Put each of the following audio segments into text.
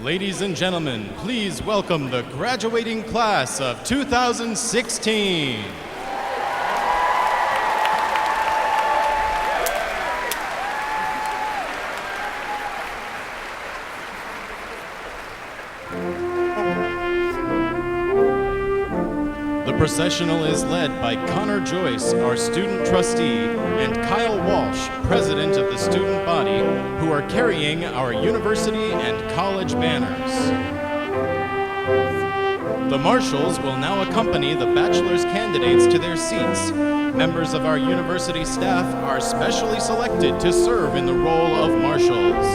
Ladies and gentlemen, please welcome the graduating class of 2016. The processional is led by Connor Joyce, our student trustee, and Kyle Walsh, president of the student body, who are carrying our university and college banners. The marshals will now accompany the bachelor's candidates to their seats. Members of our university staff are specially selected to serve in the role of marshals.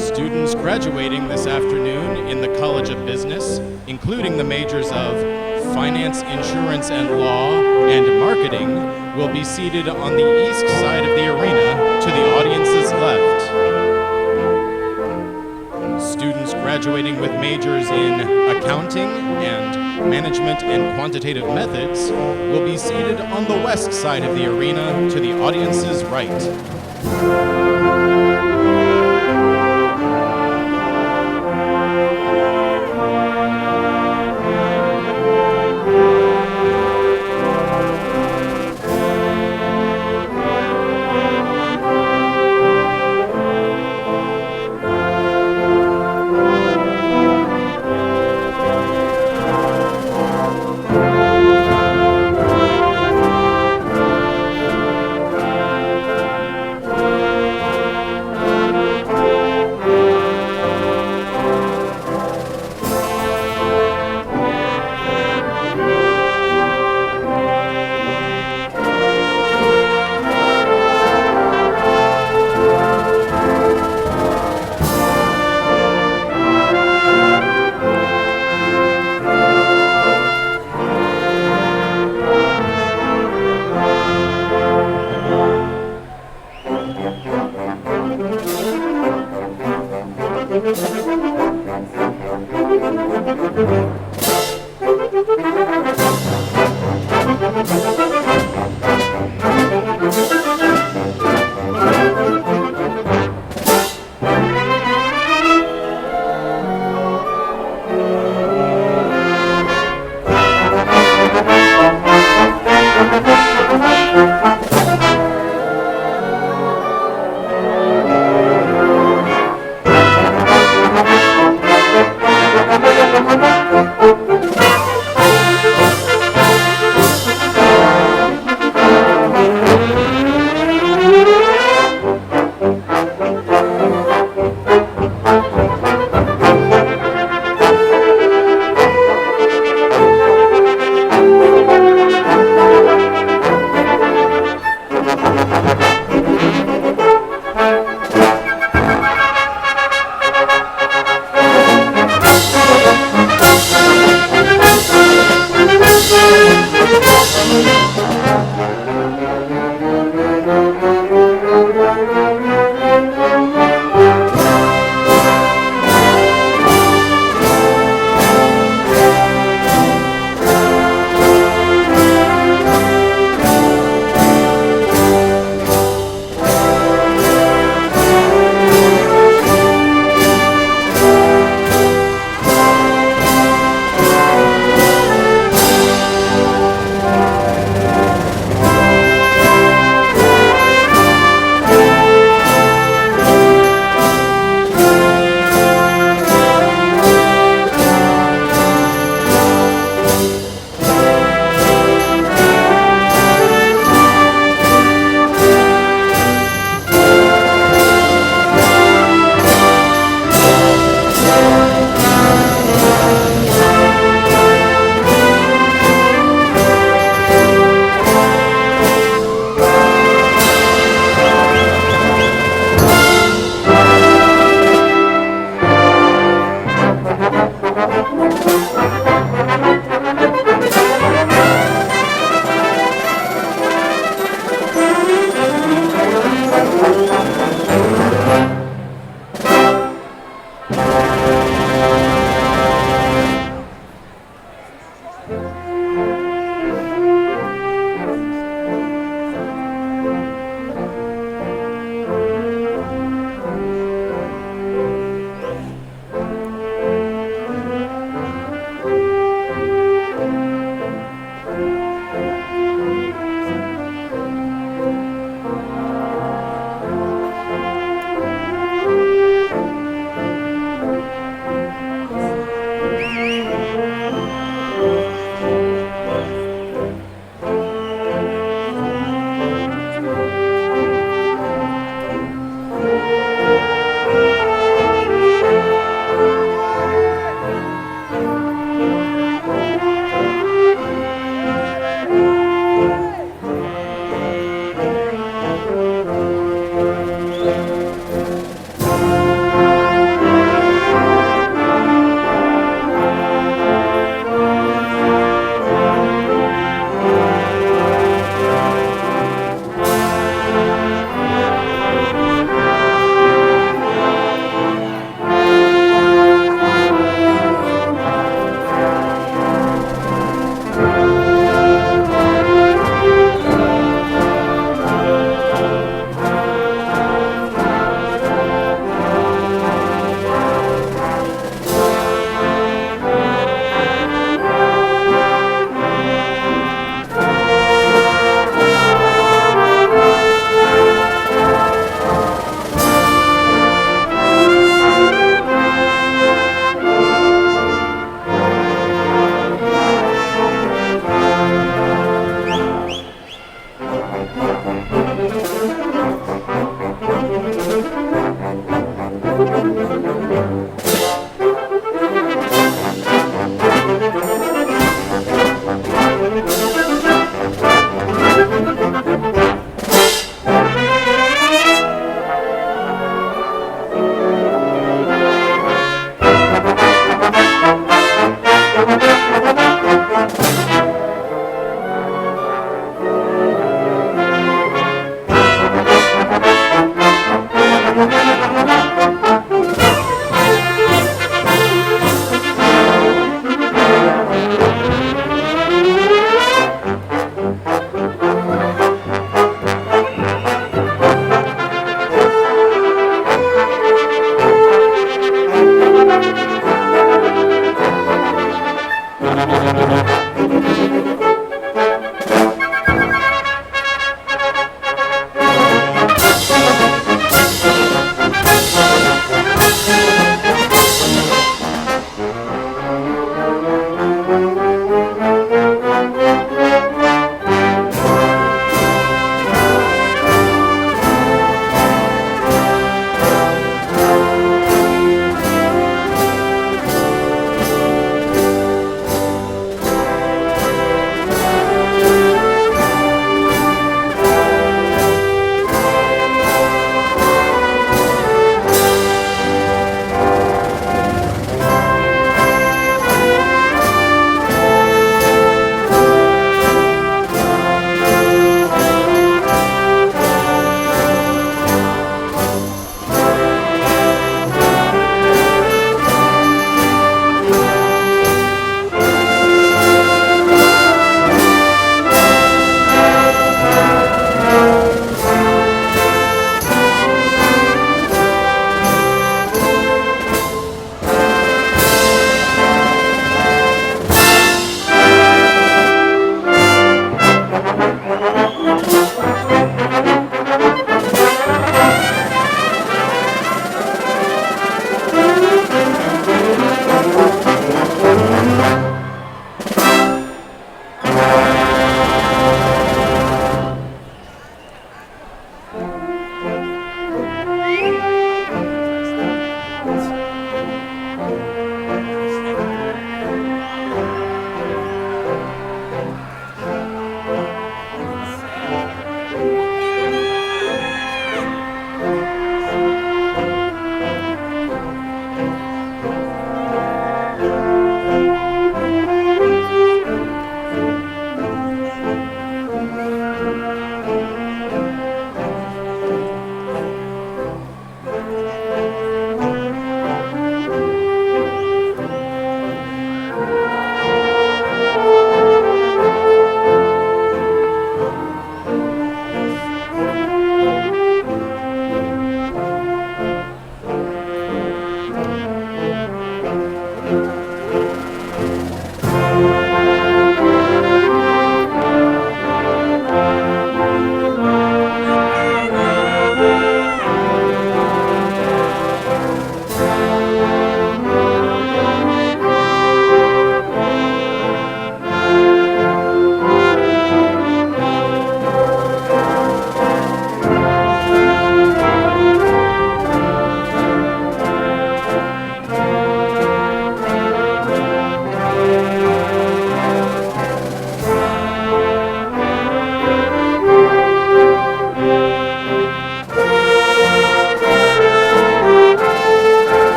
Students graduating this afternoon in the College of Business, including the majors of Finance, Insurance, and Law, and Marketing, will be seated on the east side of the arena to the audience's left. Students graduating with majors in Accounting and Management and Quantitative Methods will be seated on the west side of the arena to the audience's right.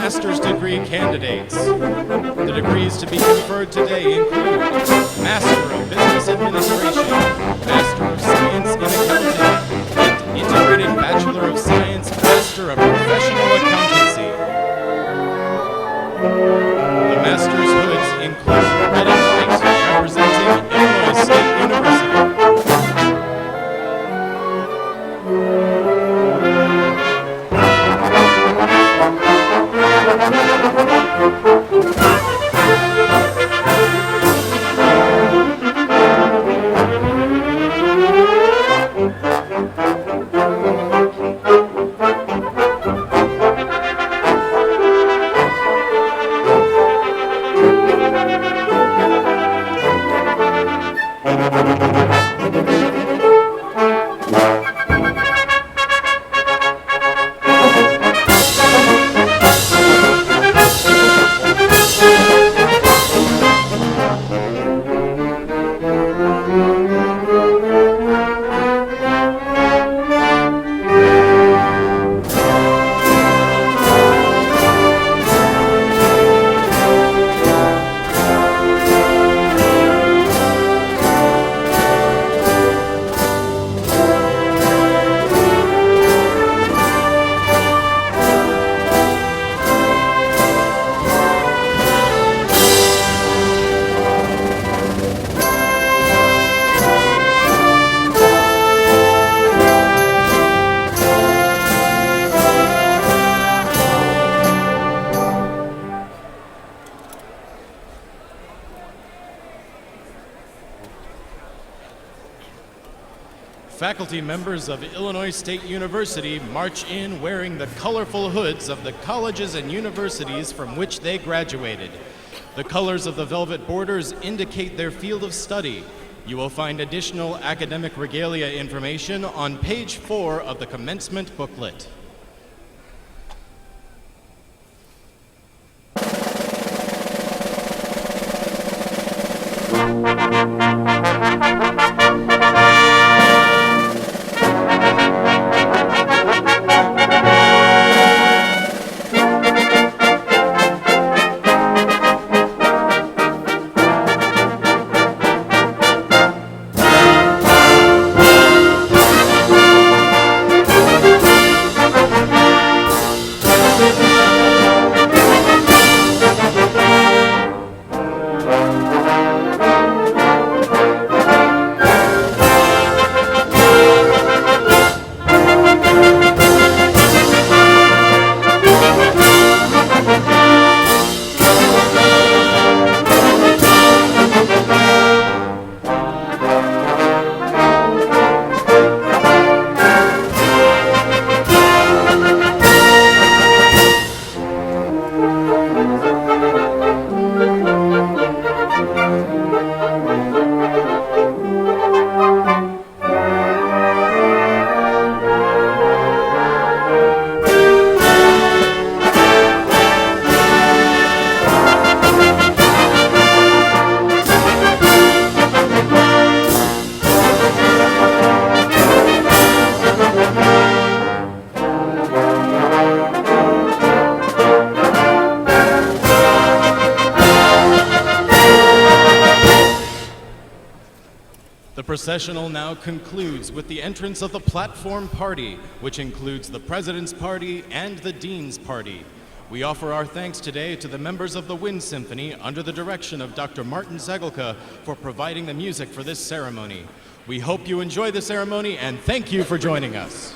master's degree candidates. The degrees to be conferred today include Master of Business Administration, Master of Science in Accounting, and Integrated Bachelor of Science, Master of Professional Accountancy. The master's hoods include red and white, representing Illinois State University. Faculty members of Illinois State University march in wearing the colorful hoods of the colleges and universities from which they graduated. The colors of the velvet borders indicate their field of study. You will find additional academic regalia information on page 4 of the commencement booklet. The processional now concludes with the entrance of the platform party, which includes the President's Party and the Dean's Party. We offer our thanks today to the members of the Wind Symphony under the direction of Dr. Martin Zegelka for providing the music for this ceremony. We hope you enjoy the ceremony and thank you for joining us.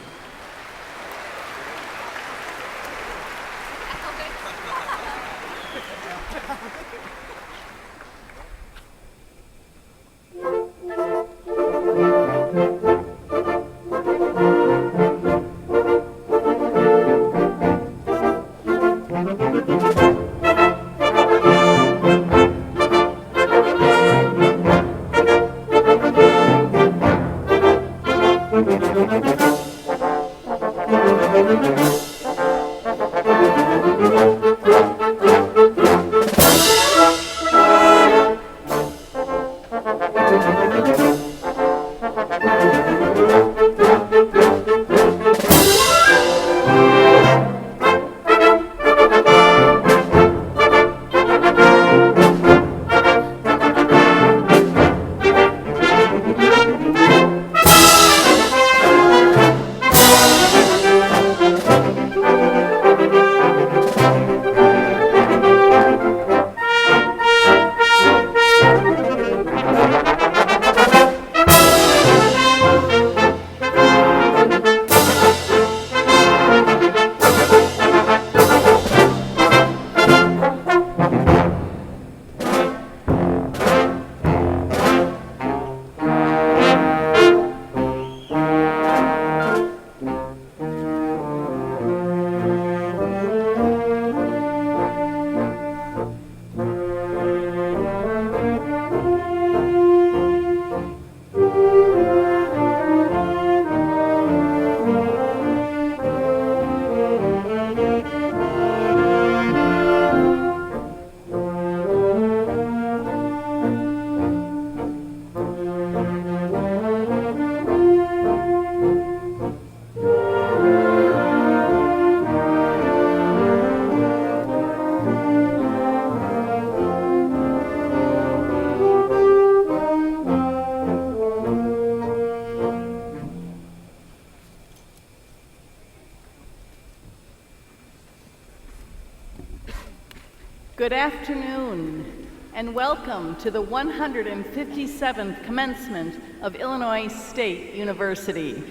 Good afternoon, and welcome to the 157th Commencement of Illinois State University.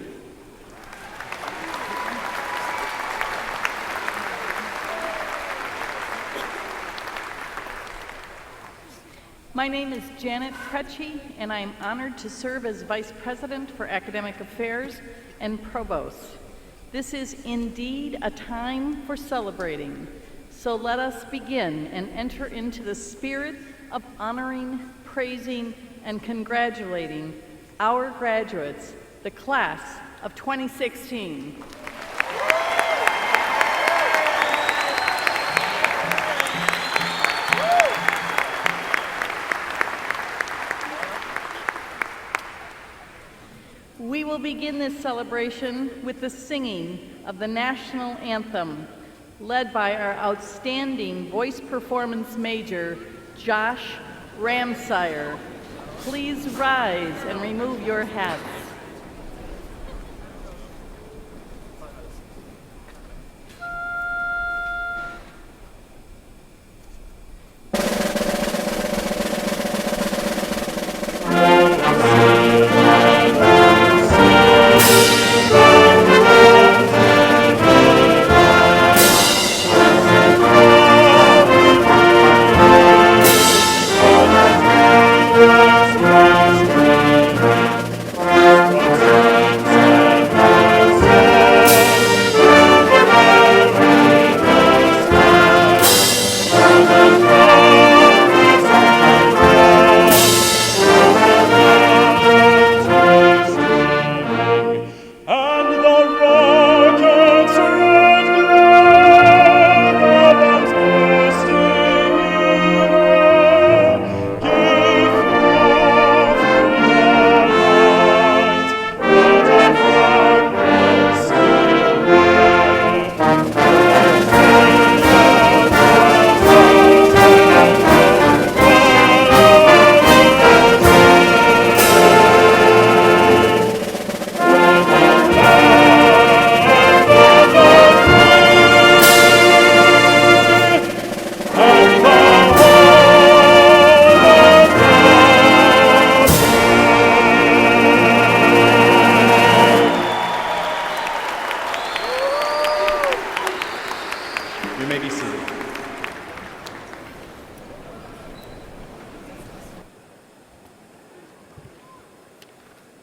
My name is Janet Kretschy, and I am honored to serve as Vice President for Academic Affairs and Provost. This is indeed a time for celebrating. So let us begin and enter into the spirit of honoring, praising, and congratulating our graduates, the class of 2016. We will begin this celebration with the singing of the national anthem, led by our outstanding voice performance major, Josh Ramsire. Please rise and remove your hats.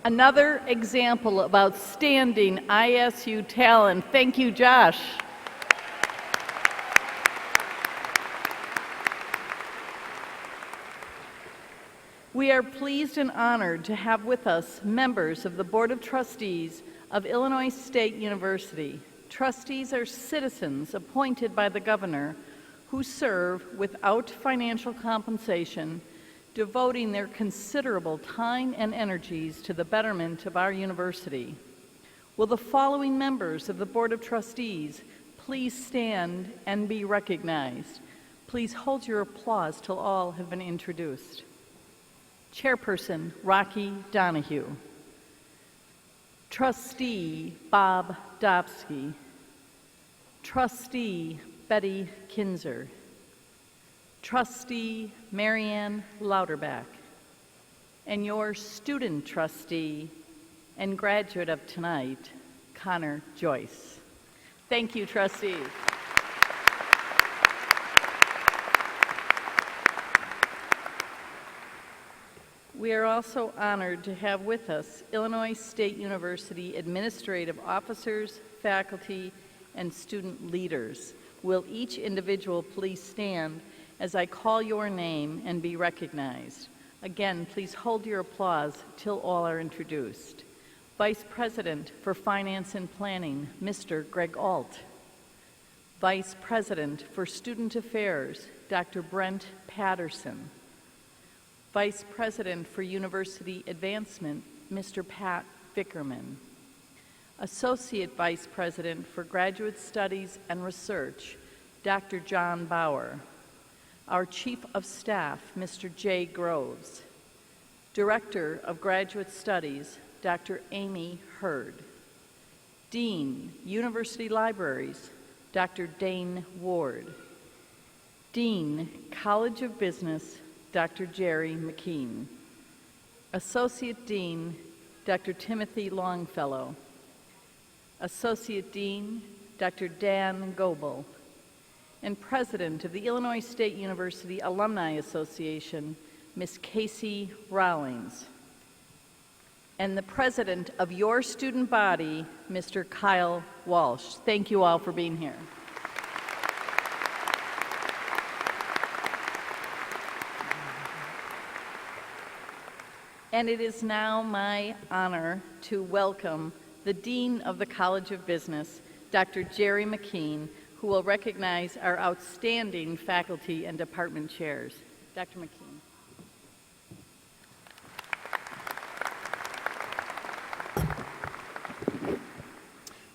Another example of outstanding ISU talent. Thank you, Josh. We are pleased and honored to have with us members of the Board of Trustees of Illinois State University. Trustees are citizens appointed by the governor who serve without financial compensation, devoting their considerable time and energies to the betterment of our university. Will the following members of the Board of Trustees please stand and be recognized? Please hold your applause till all have been introduced. Chairperson Rocky Donahue. Trustee Bob Dobsky. Trustee Betty Kinzer. Trustee Marianne Lauterbach, and your student trustee and graduate of tonight, Connor Joyce. Thank you, trustees. We are also honored to have with us Illinois State University administrative officers, faculty, and student leaders. Will each individual please stand as I call your name and be recognized? Again, please hold your applause till all are introduced. Vice President for Finance and Planning, Mr. Greg Alt. Vice President for Student Affairs, Dr. Brent Patterson. Vice President for University Advancement, Mr. Pat Vickerman. Associate Vice President for Graduate Studies and Research, Dr. John Bauer. Our Chief of Staff, Mr. Jay Groves. Director of Graduate Studies, Dr. Amy Hurd. Dean, University Libraries, Dr. Dane Ward. Dean, College of Business, Dr. Jerry McKean. Associate Dean, Dr. Timothy Longfellow. Associate Dean, Dr. Dan Goebel. And President of the Illinois State University Alumni Association, Ms. Casey Rawlings. And the President of your student body, Mr. Kyle Walsh. Thank you all for being here. And it is now my honor to welcome the Dean of the College of Business, Dr. Jerry McKean, who will recognize our outstanding faculty and department chairs. Dr. McKean.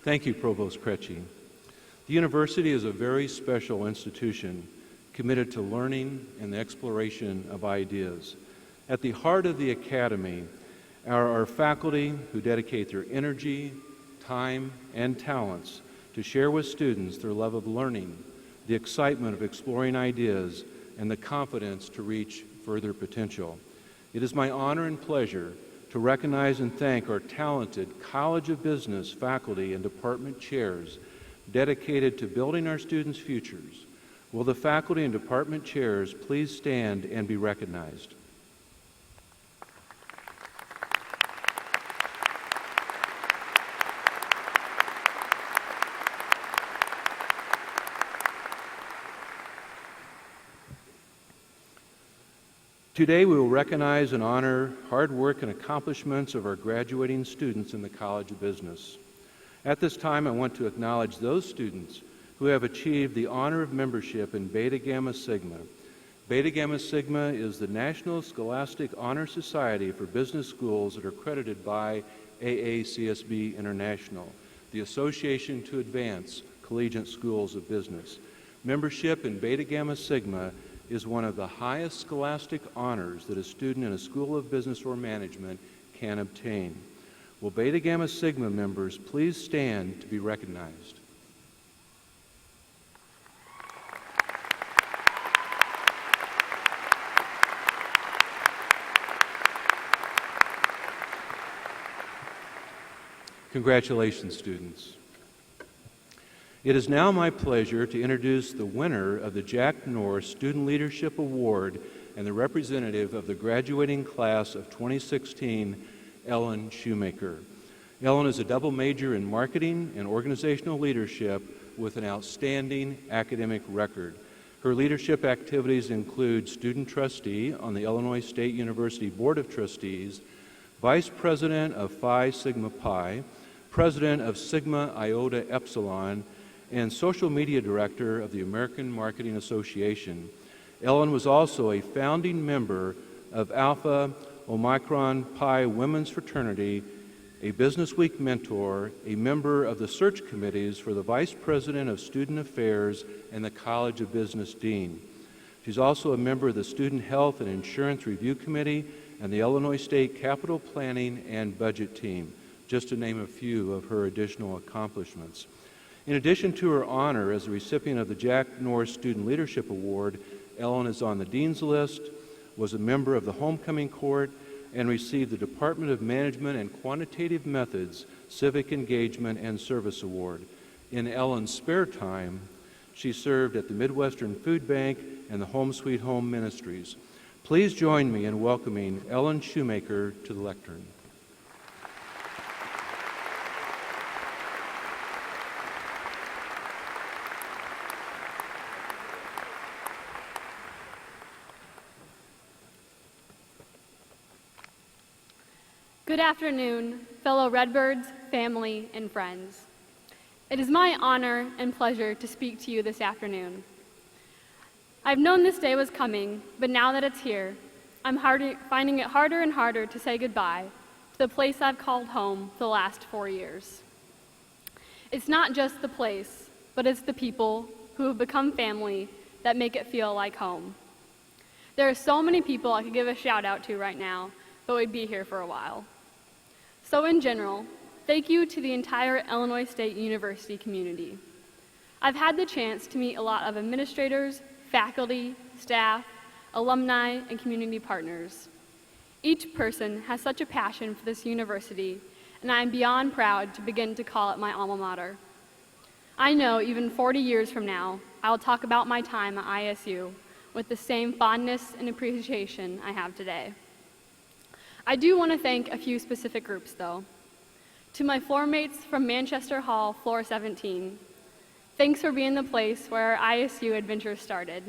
Thank you, Provost Kretschi. The university is a very special institution committed to learning and the exploration of ideas. At the heart of the academy are our faculty who dedicate their energy, time, and talents to share with students their love of learning, the excitement of exploring ideas, and the confidence to reach further potential. It is my honor and pleasure to recognize and thank our talented College of Business faculty and department chairs dedicated to building our students' futures. Will the faculty and department chairs please stand and be recognized? Today, we will recognize and honor hard work and accomplishments of our graduating students in the College of Business. At this time, I want to acknowledge those students who have achieved the honor of membership in Beta Gamma Sigma. Beta Gamma Sigma is the National Scholastic Honor Society for business schools that are accredited by AACSB International, the Association to Advance Collegiate Schools of Business. Membership in Beta Gamma Sigma is one of the highest scholastic honors that a student in a school of business or management can obtain. Will Beta Gamma Sigma members please stand to be recognized? Congratulations, students. It is now my pleasure to introduce the winner of the Jack Norris Student Leadership Award and the representative of the graduating class of 2016, Ellen Shoemaker. Ellen is a double major in marketing and organizational leadership with an outstanding academic record. Her leadership activities include student trustee on the Illinois State University Board of Trustees, vice president of Phi Sigma Pi, president of Sigma Iota Epsilon, and social media director of the American Marketing Association. Ellen was also a founding member of Alpha Omicron Pi Women's Fraternity, a Business Week mentor, a member of the search committees for the Vice President of Student Affairs and the College of Business Dean. She's also a member of the Student Health and Insurance Review Committee and the Illinois State Capital Planning and Budget Team, just to name a few of her additional accomplishments. In addition to her honor as a recipient of the Jack Norris Student Leadership Award, Ellen is on the Dean's List, was a member of the Homecoming Court, and received the Department of Management and Quantitative Methods Civic Engagement and Service Award. In Ellen's spare time, she served at the Midwestern Food Bank and the Home Sweet Home Ministries. Please join me in welcoming Ellen Shoemaker to the lectern. Good afternoon, fellow Redbirds, family, and friends. It is my honor and pleasure to speak to you this afternoon. I've known this day was coming, but now that it's here, I'm finding it harder and harder to say goodbye to the place I've called home for the last 4 years. It's not just the place, but it's the people who have become family that make it feel like home. There are so many people I could give a shout out to right now, but we'd be here for a while. So in general, thank you to the entire Illinois State University community. I've had the chance to meet a lot of administrators, faculty, staff, alumni, and community partners. Each person has such a passion for this university, and I am beyond proud to begin to call it my alma mater. I know even 40 years from now, I will talk about my time at ISU with the same fondness and appreciation I have today. I do want to thank a few specific groups, though. To my floor mates from Manchester Hall, floor 17, thanks for being the place where our ISU adventure started.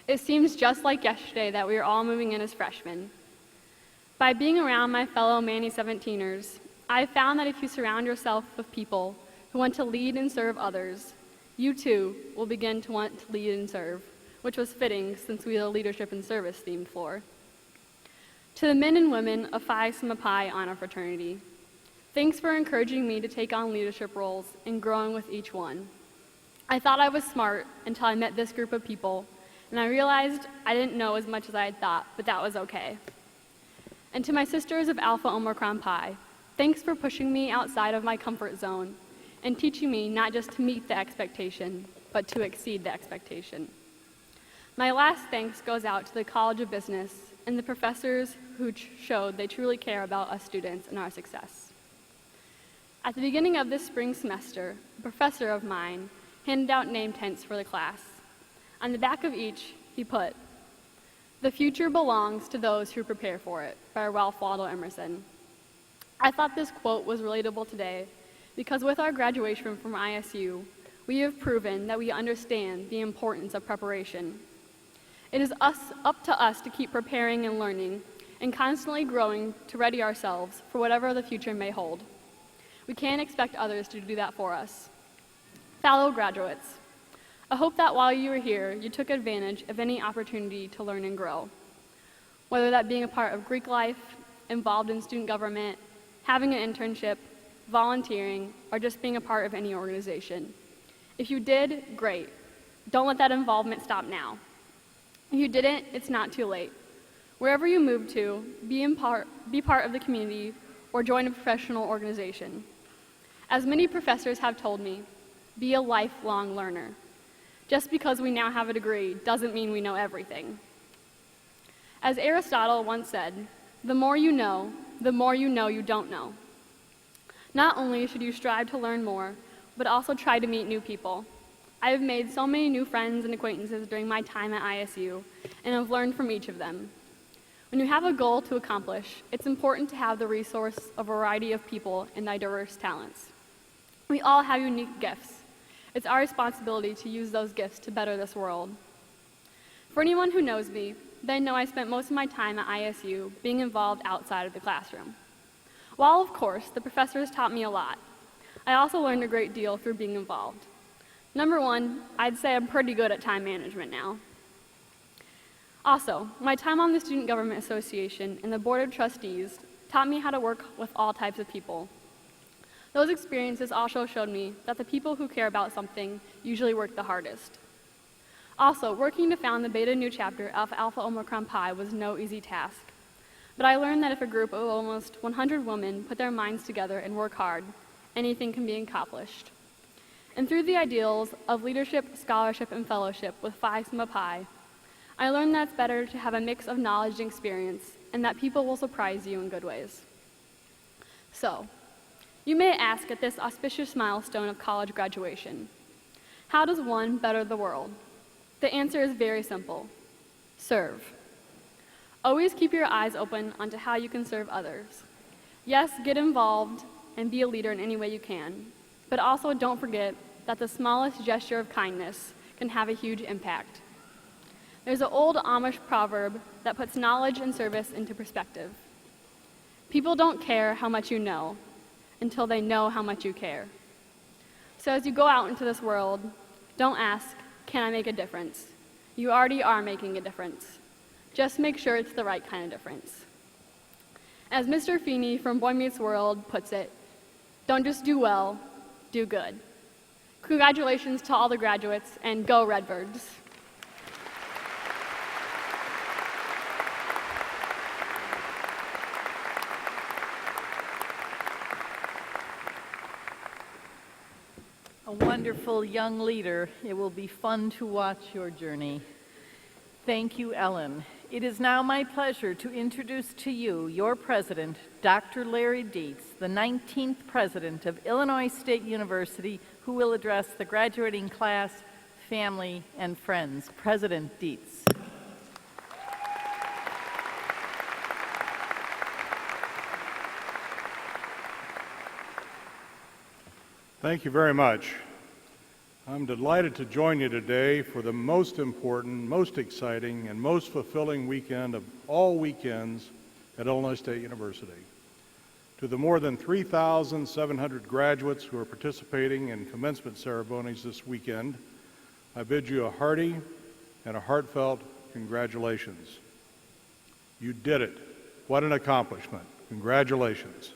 It seems just like yesterday that we were all moving in as freshmen. By being around my fellow Manny 17ers, I found that if you surround yourself with people who want to lead and serve others, you too will begin to want to lead and serve, which was fitting since we had a leadership and service themed floor. To the men and women of Phi Sigma Pi Honor Fraternity, thanks for encouraging me to take on leadership roles and growing with each one. I thought I was smart until I met this group of people, and I realized I didn't know as much as I had thought, but that was okay. And to my sisters of Alpha Omicron Pi, thanks for pushing me outside of my comfort zone and teaching me not just to meet the expectation, but to exceed the expectation. My last thanks goes out to the College of Business and the professors who showed they truly care about us students and our success. At the beginning of this spring semester, a professor of mine handed out name tents for the class. On the back of each, he put, "The future belongs to those who prepare for it," by Ralph Waldo Emerson. I thought this quote was relatable today because with our graduation from ISU, we have proven that we understand the importance of preparation. It is up to us to keep preparing and learning and constantly growing to ready ourselves for whatever the future may hold. We can't expect others to do that for us. Fellow graduates, I hope that while you were here, you took advantage of any opportunity to learn and grow, whether that being a part of Greek life, involved in student government, having an internship, volunteering, or just being a part of any organization. If you did, great. Don't let that involvement stop now. If you didn't, it's not too late. Wherever you move to, be part of the community or join a professional organization. As many professors have told me, be a lifelong learner. Just because we now have a degree doesn't mean we know everything. As Aristotle once said, the more you know you don't know. Not only should you strive to learn more, but also try to meet new people. I have made so many new friends and acquaintances during my time at ISU, and have learned from each of them. When you have a goal to accomplish, it's important to have the resource of a variety of people and their diverse talents. We all have unique gifts. It's our responsibility to use those gifts to better this world. For anyone who knows me, they know I spent most of my time at ISU being involved outside of the classroom. While, of course, the professors taught me a lot, I also learned a great deal through being involved. Number one, I'd say I'm pretty good at time management now. Also, my time on the Student Government Association and the Board of Trustees taught me how to work with all types of people. Those experiences also showed me that the people who care about something usually work the hardest. Also, working to found the Beta Nu chapter of Alpha Omicron Pi was no easy task. But I learned that if a group of almost 100 women put their minds together and work hard, anything can be accomplished. And through the ideals of leadership, scholarship, and fellowship with Phi Sigma Pi, I learned that it's better to have a mix of knowledge and experience, and that people will surprise you in good ways. So, you may ask at this auspicious milestone of college graduation, how does one better the world? The answer is very simple: serve. Always keep your eyes open onto how you can serve others. Yes, get involved and be a leader in any way you can, but also don't forget that the smallest gesture of kindness can have a huge impact. There's an old Amish proverb that puts knowledge and service into perspective. People don't care how much you know until they know how much you care. So as you go out into this world, don't ask, can I make a difference? You already are making a difference. Just make sure it's the right kind of difference. As Mr. Feeney from Boy Meets World puts it, don't just do well, do good. Congratulations to all the graduates, and go Redbirds. A wonderful young leader. It will be fun to watch your journey. Thank you, Ellen. It is now my pleasure to introduce to you your president, Dr. Larry Dietz, the 19th president of Illinois State University, who will address the graduating class, family, and friends. President Dietz. Thank you very much. I'm delighted to join you today for the most important, most exciting, and most fulfilling weekend of all weekends at Illinois State University. To the more than 3,700 graduates who are participating in commencement ceremonies this weekend, I bid you a hearty and a heartfelt congratulations. You did it. What an accomplishment. Congratulations.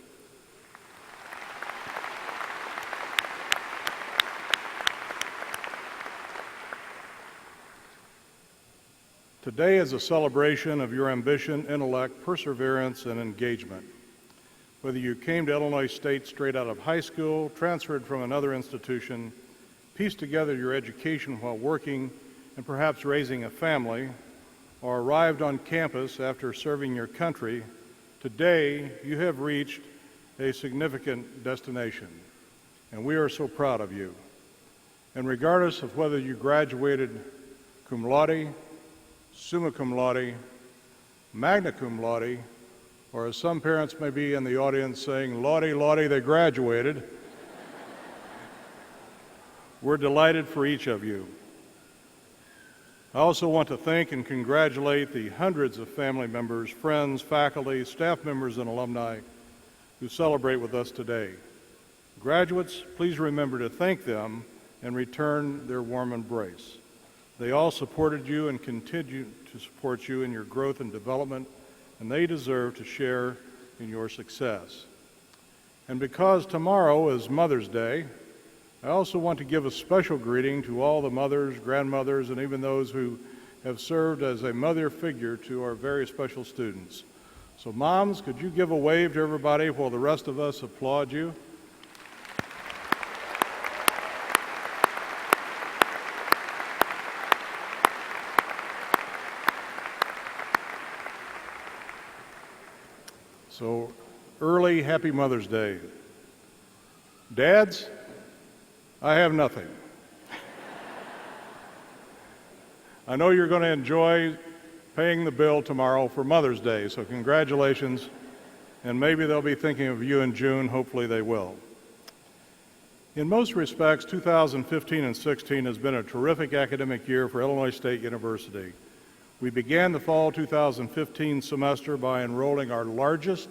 Today is a celebration of your ambition, intellect, perseverance, and engagement. Whether you came to Illinois State straight out of high school, transferred from another institution, pieced together your education while working and perhaps raising a family, or arrived on campus after serving your country, today you have reached a significant destination, and we are so proud of you. And regardless of whether you graduated cum laude, summa cum laude, magna cum laude, or as some parents may be in the audience saying, Laude, Laude, they graduated. We're delighted for each of you. I also want to thank and congratulate the hundreds of family members, friends, faculty, staff members, and alumni who celebrate with us today. Graduates, please remember to thank them and return their warm embrace. They all supported you and continue to support you in your growth and development, and they deserve to share in your success. And because tomorrow is Mother's Day, I also want to give a special greeting to all the mothers, grandmothers, and even those who have served as a mother figure to our very special students. So moms, could you give a wave to everybody while the rest of us applaud you? So, early Happy Mother's Day. Dads, I have nothing. I know you're going to enjoy paying the bill tomorrow for Mother's Day, so congratulations, and maybe they'll be thinking of you in June. Hopefully they will. In most respects, 2015 and 16 has been a terrific academic year for Illinois State University. We began the fall 2015 semester by enrolling our largest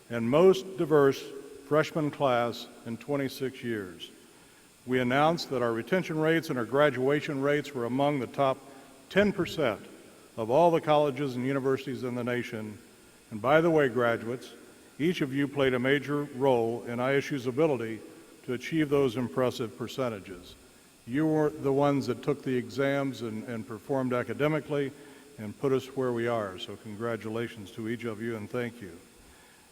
and most diverse freshman class in 26 years. We announced that our retention rates and our graduation rates were among the top 10% of all the colleges and universities in the nation. And by the way, graduates, each of you played a major role in ISU's ability to achieve those impressive percentages. You were the ones that took the exams and performed academically and put us where we are. So congratulations to each of you and thank you.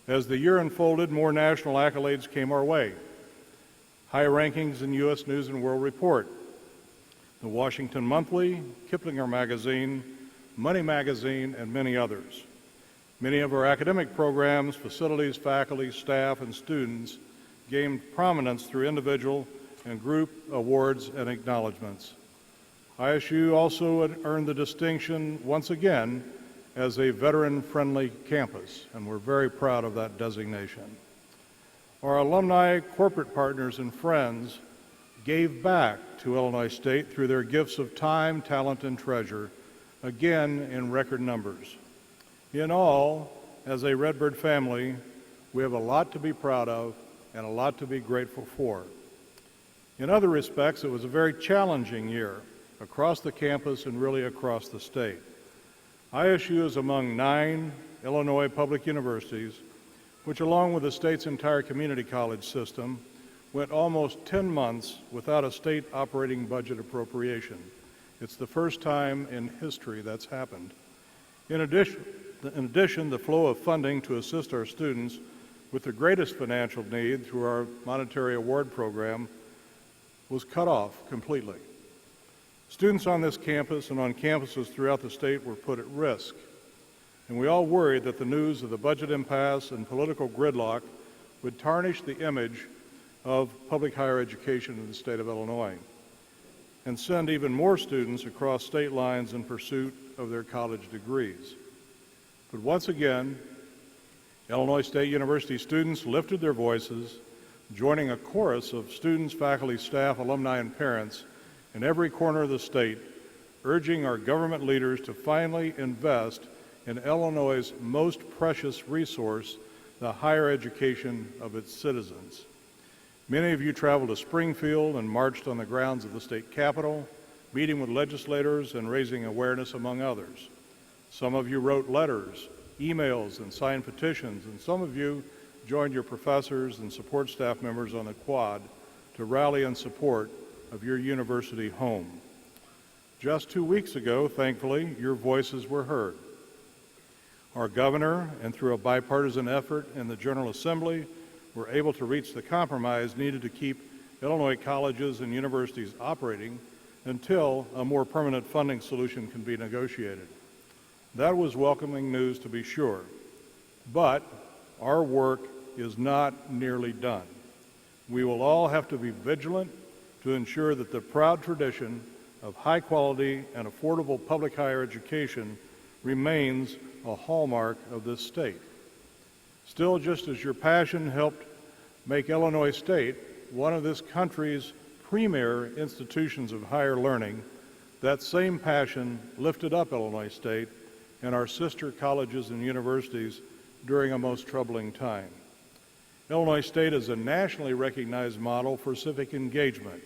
As the year unfolded, more national accolades came our way. High rankings in U.S. News and World Report, the Washington Monthly, Kiplinger Magazine, Money Magazine, and many others. Many of our academic programs, facilities, faculty, staff, and students gained prominence through individual and group awards and acknowledgments. ISU also earned the distinction once again as a veteran-friendly campus, and we're very proud of that designation. Our alumni, corporate partners, and friends gave back to Illinois State through their gifts of time, talent, and treasure, again in record numbers. In all, as a Redbird family, we have a lot to be proud of and a lot to be grateful for. In other respects, it was a very challenging year across the campus and really across the state. ISU is among 9 Illinois public universities, which along with the state's entire community college system, went almost 10 months without a state operating budget appropriation. It's the first time in history that's happened. In addition, the flow of funding to assist our students with the greatest financial need through our monetary award program was cut off completely. Students on this campus and on campuses throughout the state were put at risk, and we all worried that the news of the budget impasse and political gridlock would tarnish the image of public higher education in the state of Illinois and send even more students across state lines in pursuit of their college degrees. But once again, Illinois State University students lifted their voices, joining a chorus of students, faculty, staff, alumni, and parents in every corner of the state, urging our government leaders to finally invest in Illinois' most precious resource, the higher education of its citizens. Many of you traveled to Springfield and marched on the grounds of the state capitol, meeting with legislators and raising awareness, among others. Some of you wrote letters, emails, and signed petitions, and some of you joined your professors and support staff members on the quad to rally in support of your university home. Just 2 weeks ago, thankfully, your voices were heard. Our governor, and through a bipartisan effort in the General Assembly, were able to reach the compromise needed to keep Illinois colleges and universities operating until a more permanent funding solution can be negotiated. That was welcoming news, to be sure, but our work is not nearly done. We will all have to be vigilant to ensure that the proud tradition of high quality and affordable public higher education remains a hallmark of this state. Still, just as your passion helped make Illinois State one of this country's premier institutions of higher learning, that same passion lifted up Illinois State and our sister colleges and universities during a most troubling time. Illinois State is a nationally recognized model for civic engagement.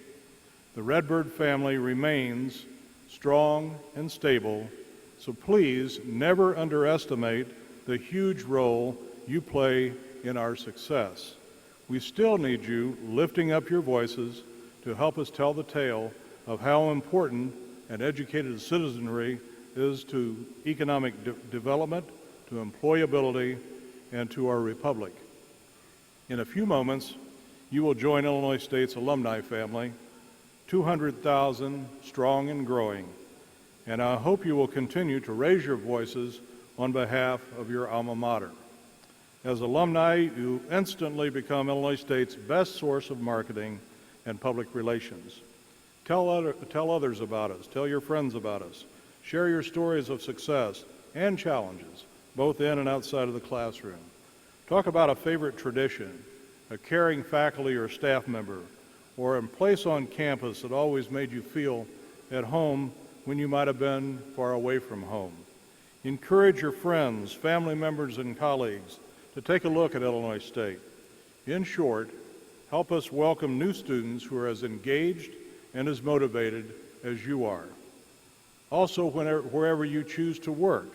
The Redbird family remains strong and stable, so please never underestimate the huge role you play in our success. We still need you lifting up your voices to help us tell the tale of how important an educated citizenry is to economic development, to employability, and to our republic. In a few moments, you will join Illinois State's alumni family, 200,000 strong and growing, and I hope you will continue to raise your voices on behalf of your alma mater. As alumni, you instantly become Illinois State's best source of marketing and public relations. Tell others about us, tell your friends about us, share your stories of success and challenges, both in and outside of the classroom. Talk about a favorite tradition, a caring faculty or staff member, or a place on campus that always made you feel at home when you might have been far away from home. Encourage your friends, family members, and colleagues to take a look at Illinois State. In short, help us welcome new students who are as engaged and as motivated as you are. Also, wherever you choose to work,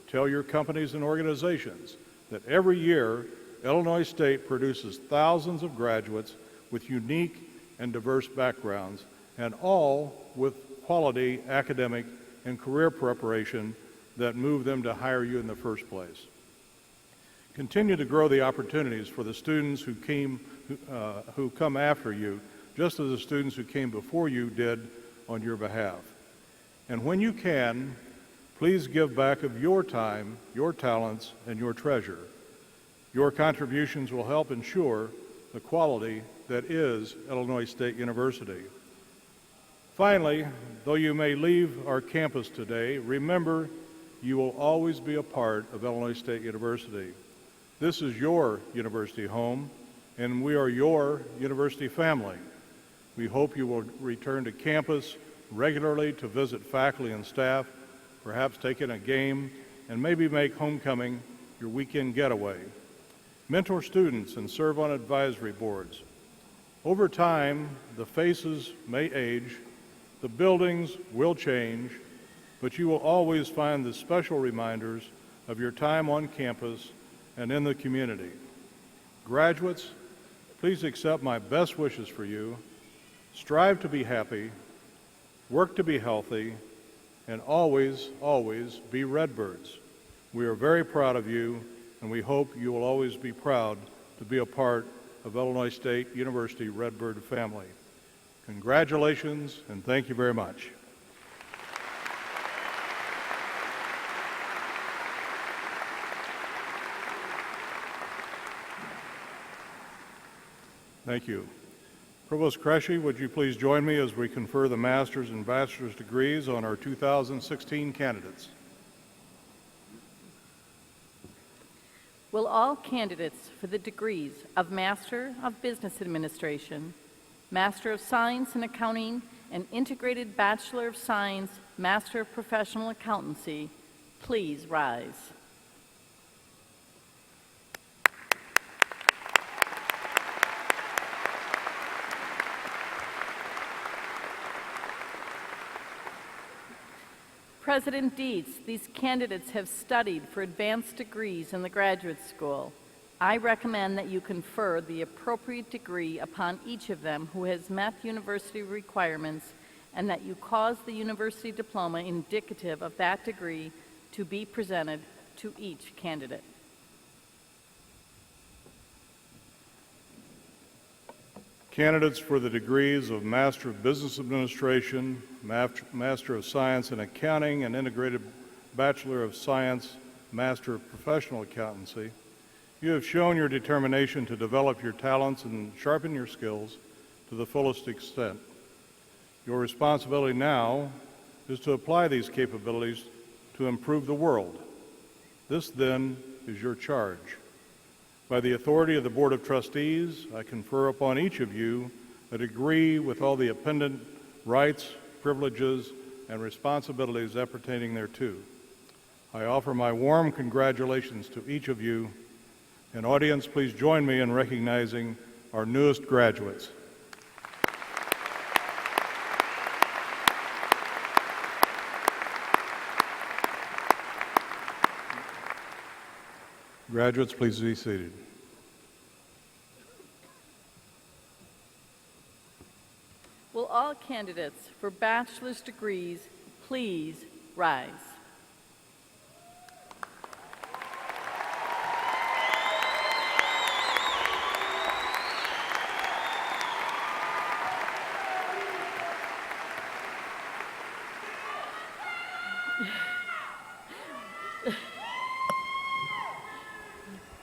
tell your companies and organizations that every year Illinois State produces thousands of graduates with unique and diverse backgrounds, and all with quality academic and career preparation that move them to hire you in the first place. Continue to grow the opportunities for the students who come after you, just as the students who came before you did on your behalf. And when you can, please give back of your time, your talents, and your treasure. Your contributions will help ensure the quality that is Illinois State University. Finally, though you may leave our campus today, remember you will always be a part of Illinois State University. This is your university home, and we are your university family. We hope you will return to campus regularly to visit faculty and staff, perhaps take in a game, and maybe make homecoming your weekend getaway. Mentor students and serve on advisory boards. Over time, the faces may age, the buildings will change, but you will always find the special reminders of your time on campus and in the community. Graduates, please accept my best wishes for you. Strive to be happy, work to be healthy, and always, always be Redbirds. We are very proud of you, and we hope you will always be proud to be a part of Illinois State University Redbird family. Congratulations, and thank you very much. Thank you. Provost Kresge, would you please join me as we confer the master's and bachelor's degrees on our 2016 candidates? Will all candidates for the degrees of Master of Business Administration, Master of Science in Accounting, and Integrated Bachelor of Science, Master of Professional Accountancy, please rise. President Dietz, these candidates have studied for advanced degrees in the graduate school. I recommend that you confer the appropriate degree upon each of them who has met university requirements, and that you cause the university diploma indicative of that degree to be presented to each candidate. Candidates for the degrees of Master of Business Administration, Master of Science in Accounting, and Integrated Bachelor of Science, Master of Professional Accountancy, you have shown your determination to develop your talents and sharpen your skills to the fullest extent. Your responsibility now is to apply these capabilities to improve the world. This, then, is your charge. By the authority of the Board of Trustees, I confer upon each of you a degree with all the appendant rights, privileges, and responsibilities appertaining thereto. I offer my warm congratulations to each of you. And audience, please join me in recognizing our newest graduates. Graduates, please be seated. Will all candidates for bachelor's degrees please rise?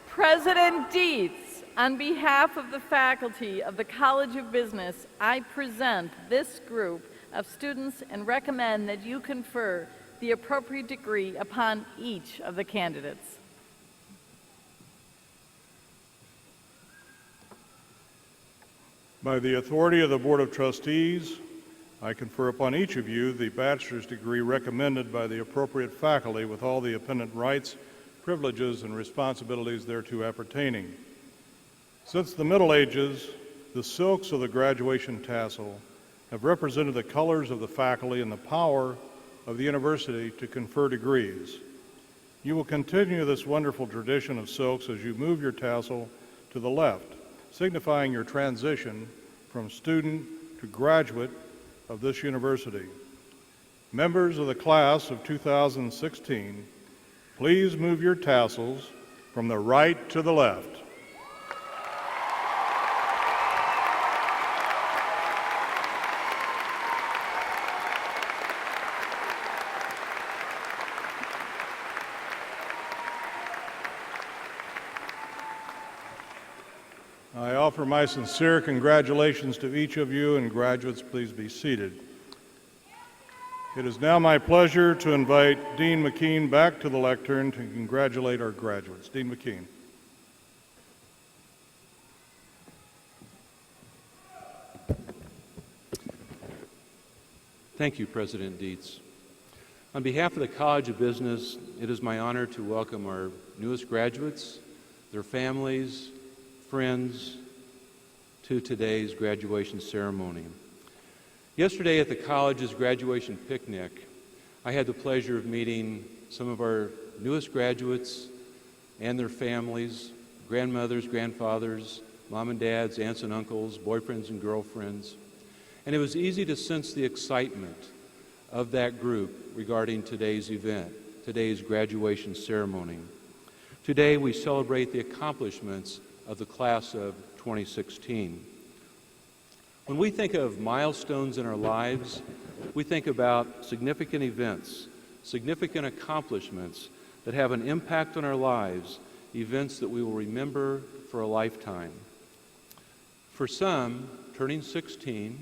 President Dietz, on behalf of the faculty of the College of Business, I present this group of students and recommend that you confer the appropriate degree upon each of the candidates. By the authority of the Board of Trustees, I confer upon each of you the bachelor's degree recommended by the appropriate faculty with all the appendant rights, privileges, and responsibilities thereto appertaining. Since the Middle Ages, the silks of the graduation tassel have represented the colors of the faculty and the power of the university to confer degrees. You will continue this wonderful tradition of silks as you move your tassel to the left, signifying your transition from student to graduate of this university. Members of the class of 2016, please move your tassels from the right to the left. I offer my sincere congratulations to each of you, and graduates, please be seated. It is now my pleasure to invite Dean McKean back to the lectern to congratulate our graduates. Dean McKean. Thank you, President Dietz. On behalf of the College of Business, it is my honor to welcome our newest graduates, their families, friends, to today's graduation ceremony. Yesterday at the college's graduation picnic, I had the pleasure of meeting some of our newest graduates and their families, grandmothers, grandfathers, mom and dads, aunts and uncles, boyfriends and girlfriends. And it was easy to sense the excitement of that group regarding today's event, today's graduation ceremony. Today we celebrate the accomplishments of the class of 2016. When we think of milestones in our lives, we think about significant events, significant accomplishments that have an impact on our lives, events that we will remember for a lifetime. For some, turning 16,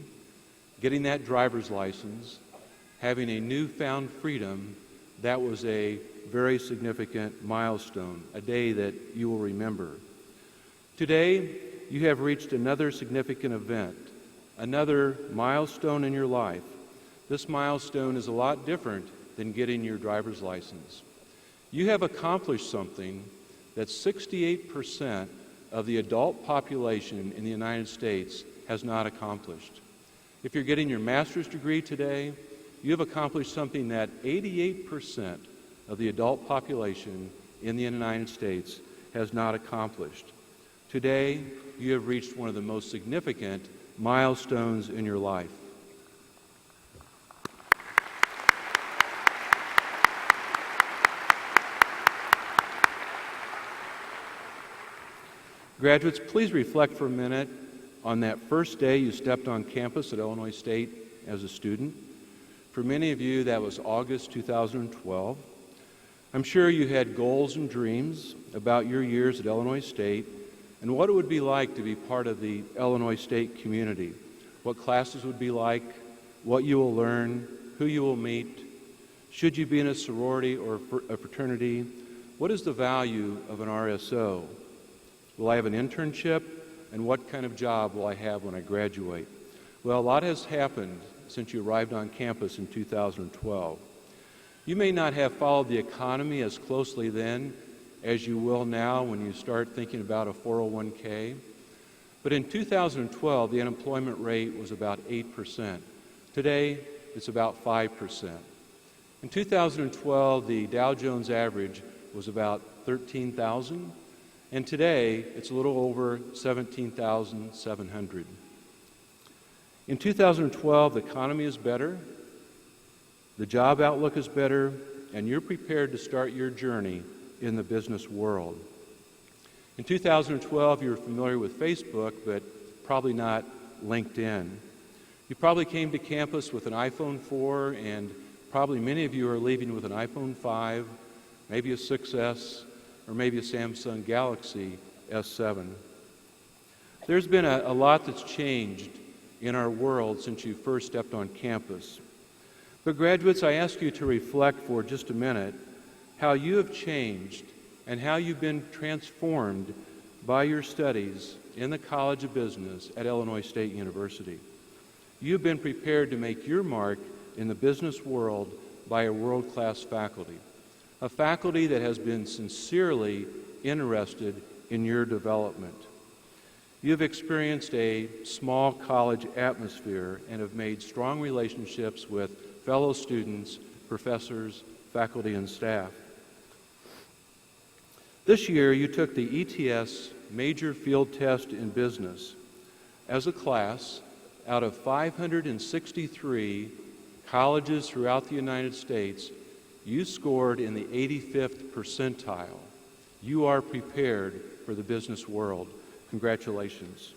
getting that driver's license, having a newfound freedom, that was a very significant milestone, a day that you will remember. Today, you have reached another significant event, another milestone in your life. This milestone is a lot different than getting your driver's license. You have accomplished something that 68% of the adult population in the United States has not accomplished. If you're getting your master's degree today, you have accomplished something that 88% of the adult population in the United States has not accomplished. Today, you have reached one of the most significant milestones in your life. Graduates, please reflect for a minute on that first day you stepped on campus at Illinois State as a student. For many of you, that was August 2012. I'm sure you had goals and dreams about your years at Illinois State and what it would be like to be part of the Illinois State community, what classes would be like, what you will learn, who you will meet, should you be in a sorority or a fraternity, what is the value of an RSO? Will I have an internship, and what kind of job will I have when I graduate? Well, a lot has happened since you arrived on campus in 2012. You may not have followed the economy as closely then as you will now when you start thinking about a 401k, but in 2012, the unemployment rate was about 8%. Today, it's about 5%. In 2012, the Dow Jones average was about 13,000. And today, it's a little over 17,700. In 2012, the economy is better, the job outlook is better, and you're prepared to start your journey in the business world. In 2012, you were familiar with Facebook, but probably not LinkedIn. You probably came to campus with an iPhone 4, and probably many of you are leaving with an iPhone 5, maybe a 6S, or maybe a Samsung Galaxy S7. There's been a lot that's changed in our world since you first stepped on campus. But graduates, I ask you to reflect for just a minute how you have changed and how you've been transformed by your studies in the College of Business at Illinois State University. You've been prepared to make your mark in the business world by a world-class faculty. A faculty that has been sincerely interested in your development. You've experienced a small college atmosphere and have made strong relationships with fellow students, professors, faculty, and staff. This year, you took the ETS Major Field Test in Business. As a class, out of 563 colleges throughout the United States, you scored in the 85th percentile. You are prepared for the business world. Congratulations.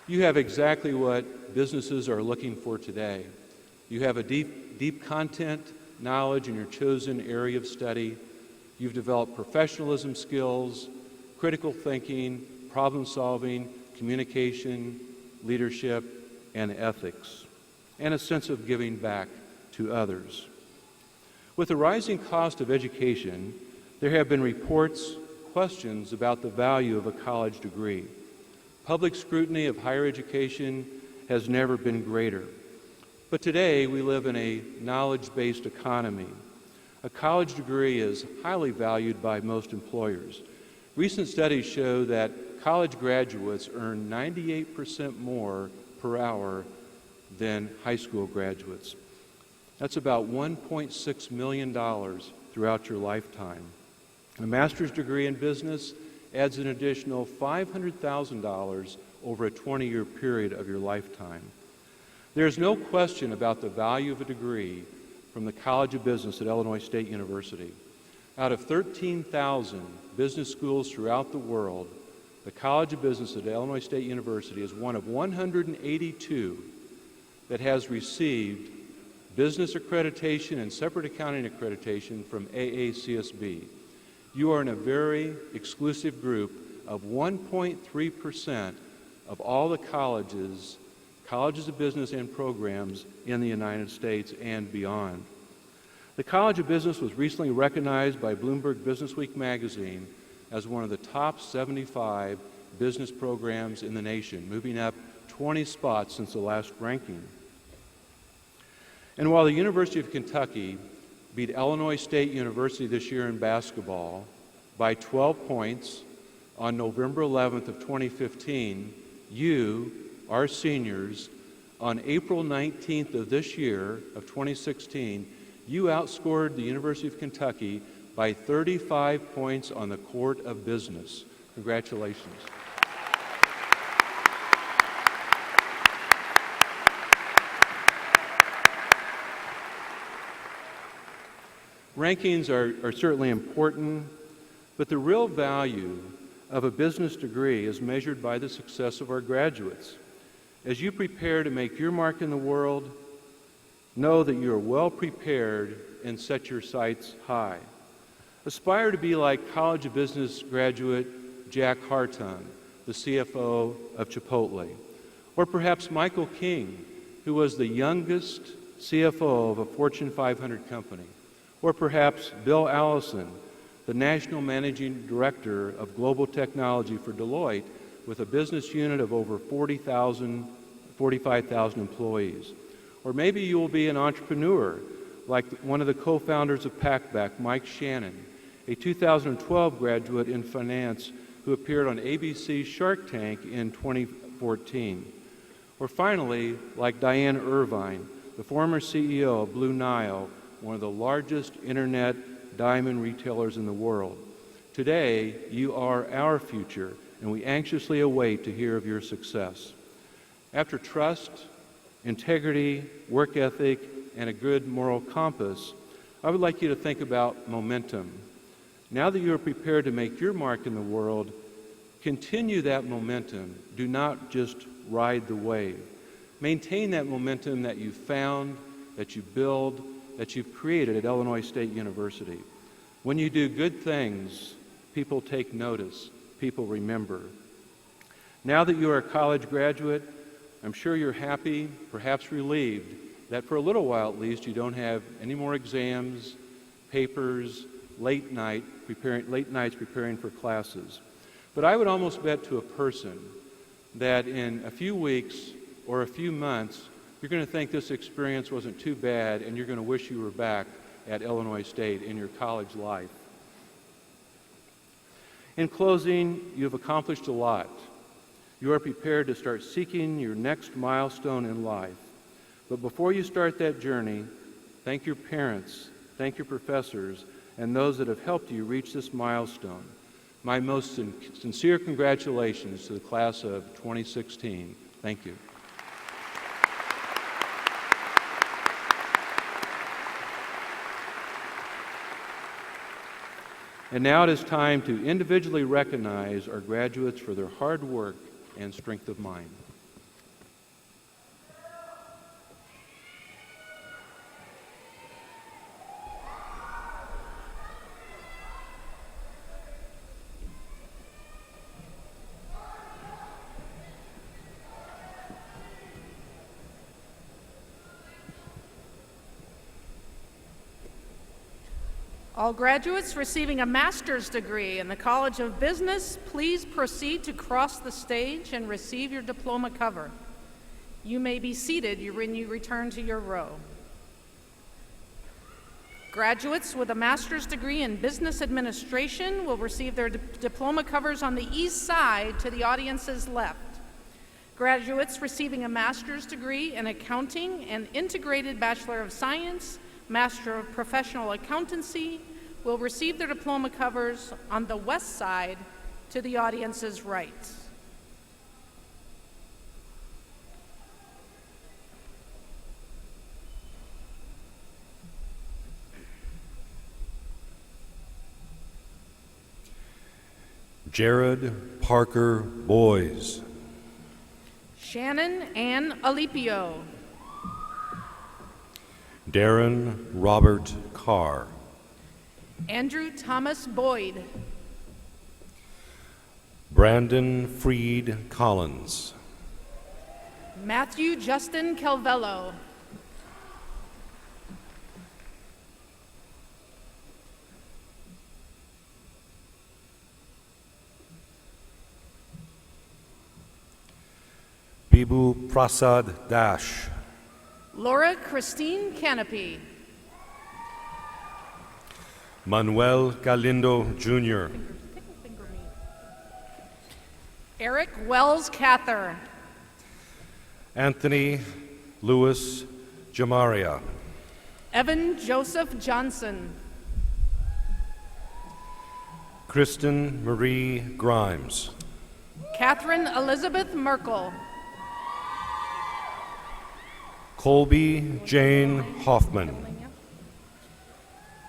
You have exactly what businesses are looking for today. You have a deep content knowledge in your chosen area of study. You've developed professionalism skills, critical thinking, problem solving, communication, leadership, and ethics, and a sense of giving back to others. With the rising cost of education, there have been reports, questions about the value of a college degree. Public scrutiny of higher education has never been greater. But today, we live in a knowledge-based economy. A college degree is highly valued by most employers. Recent studies show that college graduates earn 98% more per hour than high school graduates. That's about $1.6 million throughout your lifetime. A master's degree in business adds an additional $500,000 over a 20-year period of your lifetime. There's no question about the value of a degree from the College of Business at Illinois State University. Out of 13,000 business schools throughout the world, the College of Business at Illinois State University is one of 182 that has received business accreditation, and separate accounting accreditation from AACSB. You are in a very exclusive group of 1.3% of all the colleges of business and programs in the United States and beyond. The College of Business was recently recognized by Bloomberg Businessweek magazine as one of the top 75 business programs in the nation, moving up 20 spots since the last ranking. And while the University of Kentucky beat Illinois State University this year in basketball by 12 points on November 11th of 2015, you, our seniors, on April 19th of this year, of 2016, you outscored the University of Kentucky by 35 points on the court of business. Congratulations. Rankings are certainly important, but the real value of a business degree is measured by the success of our graduates. As you prepare to make your mark in the world, know that you are well prepared and set your sights high. Aspire to be like College of Business graduate Jack Hartung, the CFO of Chipotle, or perhaps Michael King, who was the youngest CFO of a Fortune 500 company, or perhaps Bill Allison, the National Managing Director of Global Technology for Deloitte, with a business unit of over 45,000 employees. Or maybe you will be an entrepreneur, like one of the co-founders of PackBack, Mike Shannon, a 2012 graduate in finance who appeared on ABC's Shark Tank in 2014. Or finally, like Diane Irvine, the former CEO of Blue Nile, one of the largest internet diamond retailers in the world. Today, you are our future, and we anxiously await to hear of your success. After trust, integrity, work ethic, and a good moral compass, I would like you to think about momentum. Now that you are prepared to make your mark in the world, continue that momentum. Do not just ride the wave. Maintain that momentum that you found, that you build, that you've created at Illinois State University. When you do good things, people take notice, people remember. Now that you are a college graduate, I'm sure you're happy, perhaps relieved, that for a little while at least you don't have any more exams, papers, late nights preparing for classes. But I would almost bet to a person that in a few weeks or a few months, you're going to think this experience wasn't too bad, and you're going to wish you were back at Illinois State in your college life. In closing, you've accomplished a lot. You are prepared to start seeking your next milestone in life. But before you start that journey, thank your parents, thank your professors, and those that have helped you reach this milestone. My most sincere congratulations to the class of 2016. Thank you. And now it is time to individually recognize our graduates for their hard work and strength of mind. All graduates receiving a master's degree in the College of Business, please proceed to cross the stage and receive your diploma cover. You may be seated when you return to your row. Graduates with a master's degree in business administration will receive their diploma covers on the east side to the audience's left. Graduates receiving a master's degree in accounting and integrated Bachelor of Science, Master of Professional Accountancy will receive their diploma covers on the west side to the audience's right. Jared Parker Boys. Shannon Ann Alipio. Darren Robert Carr. Andrew Thomas Boyd. Brandon Freed Collins. Matthew Justin Calvello. Bibu Prasad Dash. Laura Christine Canopy. Manuel Galindo Jr. Eric Wells Cather. Anthony Louis Jamaria. Evan Joseph Johnson. Kristen Marie Grimes. Catherine Elizabeth Merkel. Colby Jane Hoffman.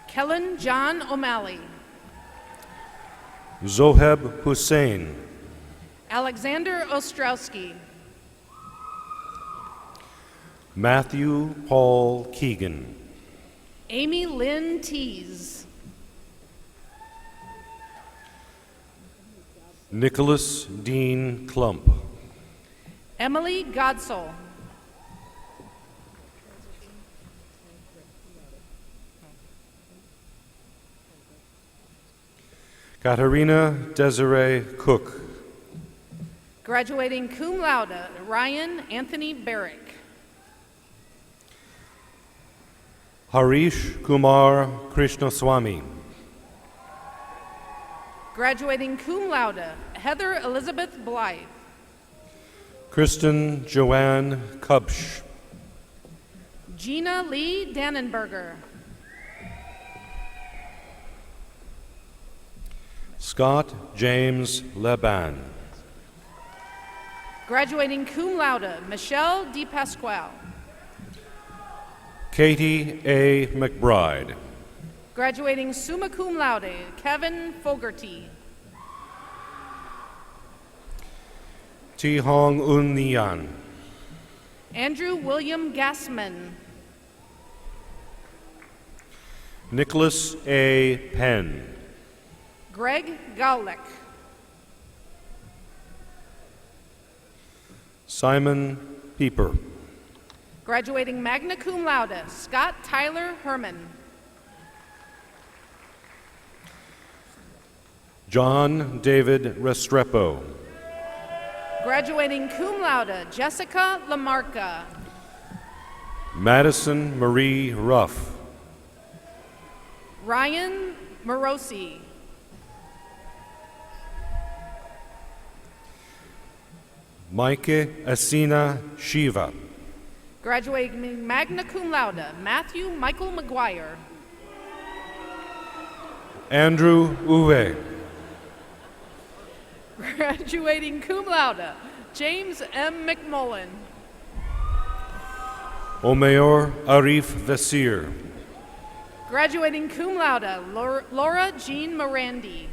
Kellen John O'Malley. Zoheb Hussein. Alexander Ostrowski. Matthew Paul Keegan. Amy Lynn Tees. Nicholas Dean Klump. Emily Godsell. Katarina Desiree Cook. Graduating cum laude, Ryan Anthony Barrick. Harish Kumar Krishnaswamy. Graduating cum laude, Heather Elizabeth Blythe. Kristen Joanne Kubsch. Gina Lee Dannenberger. Scott James Leban. Graduating cum laude, Michelle DePasquale. Katie A. McBride. Graduating summa cum laude, Kevin Fogarty. Ti Hong Un Nian. Andrew William Gassman. Nicholas A. Penn. Greg Gaulick. Simon Pieper. Graduating magna cum laude, Scott Tyler Herman. John David Restrepo. Graduating cum laude, Jessica Lamarca. Madison Marie Ruff. Ryan Morosi. Maike Asina Shiva. Graduating magna cum laude, Matthew Michael McGuire. Andrew Uwe. Graduating cum laude, James M. McMullen. Omeyor Arif Vesir. Graduating cum laude, Laura Jean Morandi.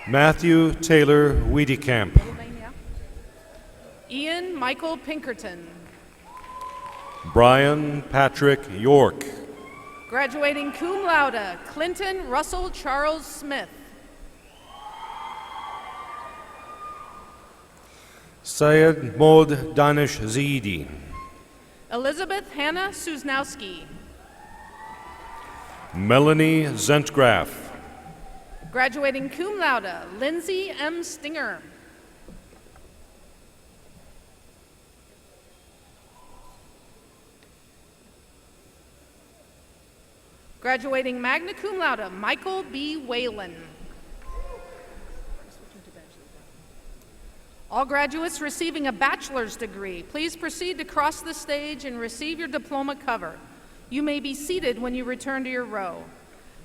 Matthew Taylor Wiedekamp. Ian Michael Pinkerton. Brian Patrick York. Graduating cum laude, Clinton Russell Charles Smith. Syed Mod Danish Zaidi. Elizabeth Hannah Susnowski. Melanie Zentgraf. Graduating cum laude, Lindsay M. Stinger. Graduating magna cum laude, Michael B. Whalen. All graduates receiving a bachelor's degree, please proceed to cross the stage and receive your diploma cover. You may be seated when you return to your row.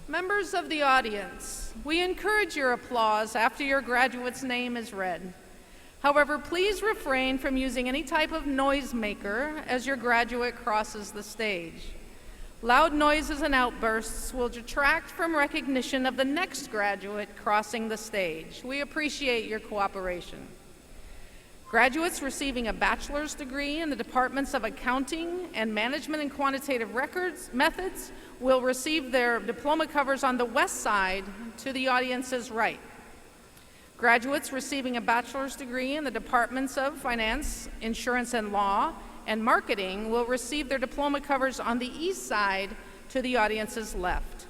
Members of the audience, we encourage your applause after your graduate's name is read. However, please refrain from using any type of noisemaker as your graduate crosses the stage. Loud noises and outbursts will detract from recognition of the next graduate crossing the stage. We appreciate your cooperation. Graduates receiving a bachelor's degree in the departments of accounting and management and quantitative records methods will receive their diploma covers on the west side to the audience's right. Graduates receiving a bachelor's degree in the departments of finance, insurance and law, and marketing will receive their diploma covers on the east side to the audience's left.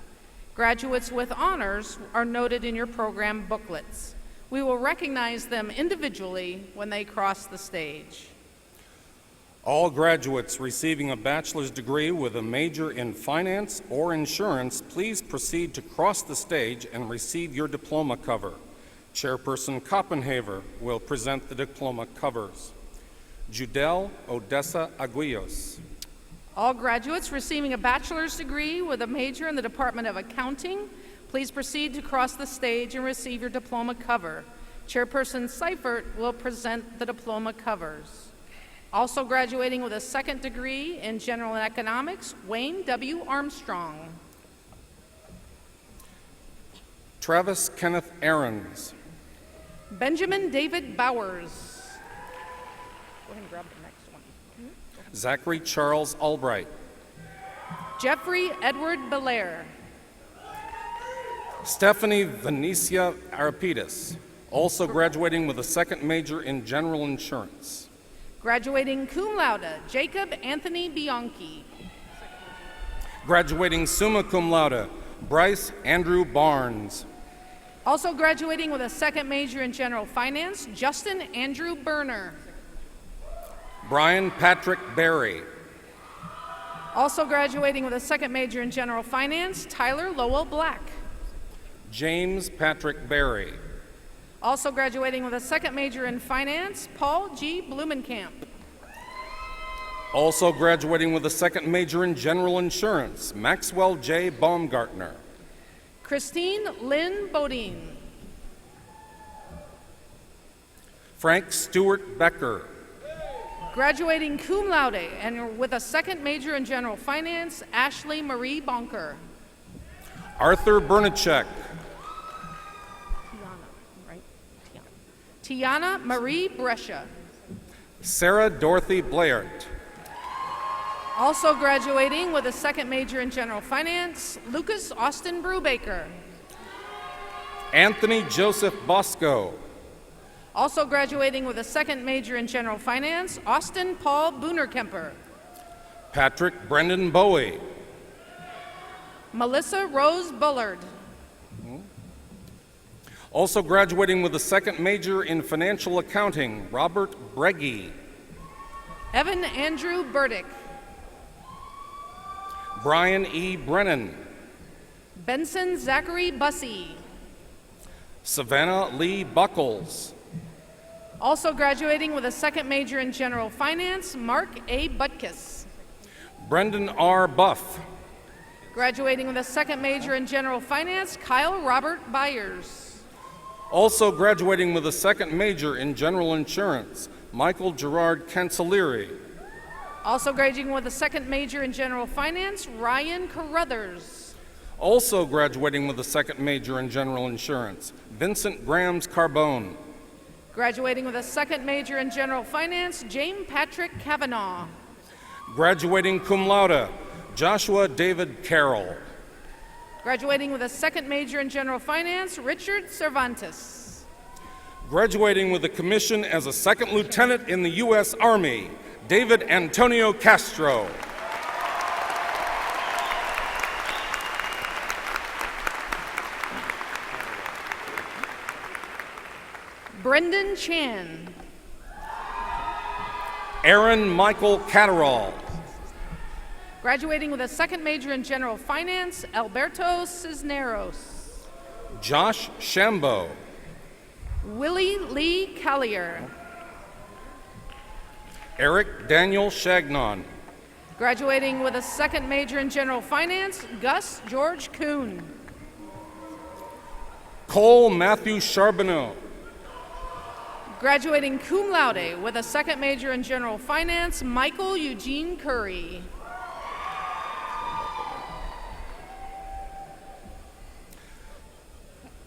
Graduates with honors are noted in your program booklets. We will recognize them individually when they cross the stage. All graduates receiving a bachelor's degree with a major in finance or insurance, please proceed to cross the stage and receive your diploma cover. Chairperson Koppenhaver will present the diploma covers. Judel Odessa Aguillos. All graduates receiving a bachelor's degree with a major in the Department of Accounting, please proceed to cross the stage and receive your diploma cover. Chairperson Seifert will present the diploma covers. Also graduating with a second degree in General Economics, Wayne W. Armstrong. Travis Kenneth Aarons. Benjamin David Bowers. Go ahead and grab the next one. Zachary Charles Albright. Jeffrey Edward Belair. Stephanie Venetia Arapides, also graduating with a second major in general insurance. Graduating cum laude, Jacob Anthony Bianchi. Graduating summa cum laude, Bryce Andrew Barnes. Also graduating with a second major in general finance, Justin Andrew Berner. Brian Patrick Berry. Also graduating with a second major in general finance, Tyler Lowell Black. James Patrick Berry. Also graduating with a second major in finance, Paul G. Blumenkamp. Also graduating with a second major in general insurance, Maxwell J. Baumgartner. Christine Lynn Bodine. Frank Stewart Becker. Graduating cum laude and with a second major in general finance, Ashley Marie Bonker. Arthur Bernacek. Tiana Marie Brescia. Sarah Dorothy Blaert. Also graduating with a second major in general finance, Lucas Austin Brubaker. Anthony Joseph Bosco. Also graduating with a second major in general finance, Austin Paul Boonerkemper. Patrick Brendan Bowie. Melissa Rose Bullard. Also graduating with a second major in financial accounting, Robert Breggy. Evan Andrew Burdick. Brian E. Brennan. Benson Zachary Bussey. Savannah Lee Buckles. Also graduating with a second major in general finance, Mark A. Butkus. Brendan R. Buff. Graduating with a second major in general finance, Kyle Robert Byers. Also graduating with a second major in general insurance, Michael Gerard Cancellieri. Also graduating with a second major in general finance, Ryan Carruthers. Also graduating with a second major in general insurance, Vincent Grams Carbone. Graduating with a second major in general finance, James Patrick Kavanaugh. Graduating cum laude, Joshua David Carroll. Graduating with a second major in general finance, Richard Cervantes. Graduating with a commission as a second lieutenant in the U.S. Army, David Antonio Castro. Brendan Chan. Aaron Michael Catterall. Graduating with a second major in general finance, Alberto Cisneros. Josh Shambo. Willie Lee Collier. Eric Daniel Shagnon. Graduating with a second major in general finance, Gus George Kuhn. Cole Matthew Charbonneau. Graduating cum laude with a second major in general finance, Michael Eugene Curry.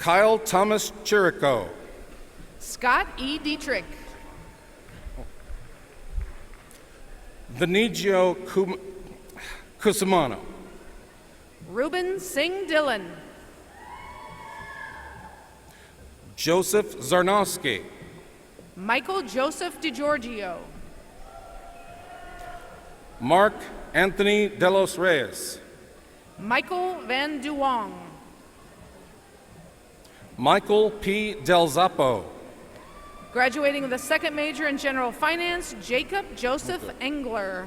Kyle Thomas Chirico. Scott E. Dietrich. Venigio Cusimano. Ruben Singh Dillon. Joseph Zarnowski. Michael Joseph DiGiorgio. Mark Anthony De Los Reyes. Michael Van Duong. Michael P. Del Zappo. Graduating with a second major in general finance, Jacob Joseph Engler.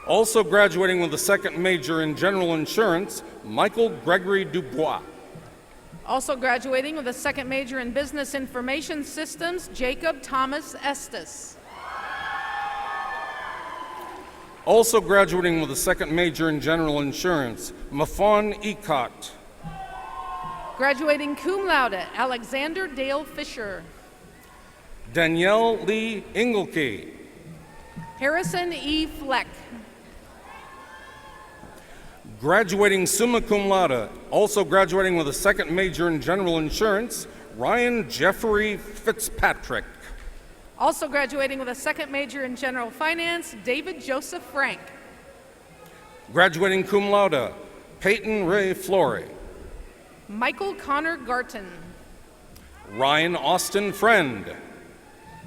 Also graduating with a second major in general insurance, Michael Gregory Dubois. Also graduating with a second major in business information systems, Jacob Thomas Estes. Also graduating with a second major in general insurance, Mafon Ecott. Graduating cum laude, Alexander Dale Fisher. Danielle Lee Engelke. Harrison E. Fleck. Graduating summa cum laude, also graduating with a second major in general insurance, Ryan Jeffrey Fitzpatrick. Also graduating with a second major in general finance, David Joseph Frank. Graduating cum laude, Peyton Ray Flory. Michael Connor Garton. Ryan Austin Friend.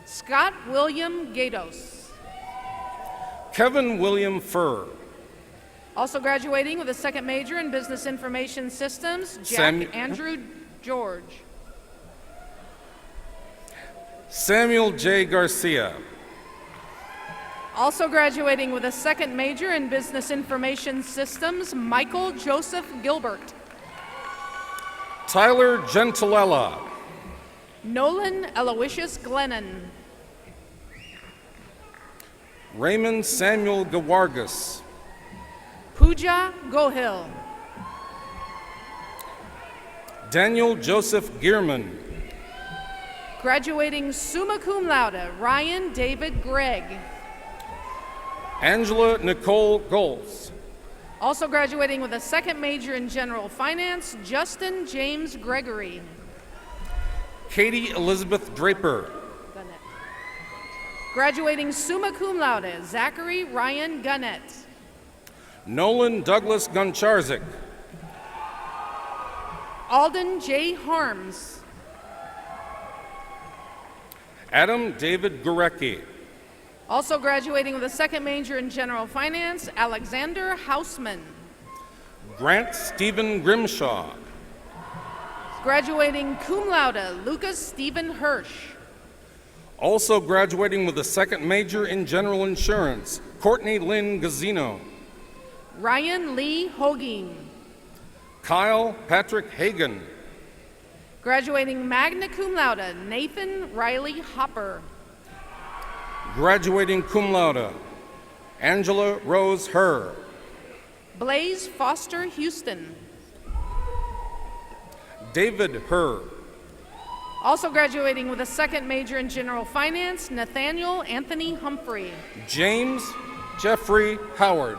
Scott William Gatos. Kevin William Furr. Also graduating with a second major in business information systems, Jack Andrew George. Samuel J. Garcia. Also graduating with a second major in business information systems, Michael Joseph Gilbert. Tyler Gentilella. Nolan Aloysius Glennon. Raymond Samuel Gawargas. Pooja Gohil. Daniel Joseph Gierman. Graduating summa cum laude, Ryan David Gregg. Angela Nicole Goals. Also graduating with a second major in general finance, Justin James Gregory. Katie Elizabeth Draper. Graduating summa cum laude, Zachary Ryan Gunnett. Nolan Douglas Goncharzik. Alden J. Harms. Adam David Gurecki. Also graduating with a second major in general finance, Alexander Hausman. Grant Stephen Grimshaw. Graduating cum laude, Lucas Stephen Hirsch. Also graduating with a second major in general insurance, Courtney Lynn Gazzino. Ryan Lee Hoging. Kyle Patrick Hagan. Graduating magna cum laude, Nathan Riley Hopper. Graduating cum laude, Angela Rose Herr. Blaze Foster Houston. David Herr. Also graduating with a second major in general finance, Nathaniel Anthony Humphrey. James Jeffrey Howard.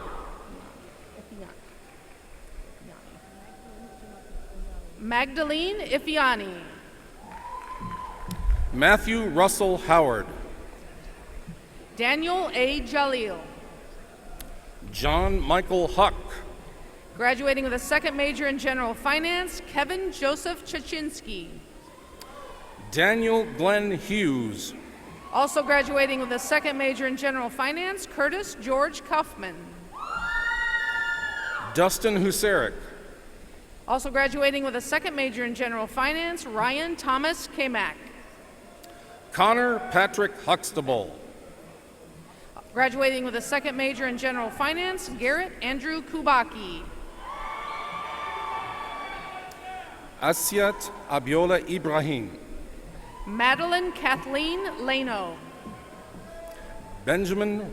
Magdalene Ifiani. Matthew Russell Howard. Daniel A. Jalil. John Michael Huck. Graduating with a second major in general finance, Kevin Joseph Chachinsky. Daniel Glenn Hughes. Also graduating with a second major in general finance, Curtis George Kaufman. Dustin Husaric. Also graduating with a second major in general finance, Ryan Thomas Kamak. Connor Patrick Huxtable. Graduating with a second major in general finance, Garrett Andrew Kubaki. Asiat Abiola Ibrahim. Madeline Kathleen Leno. Benjamin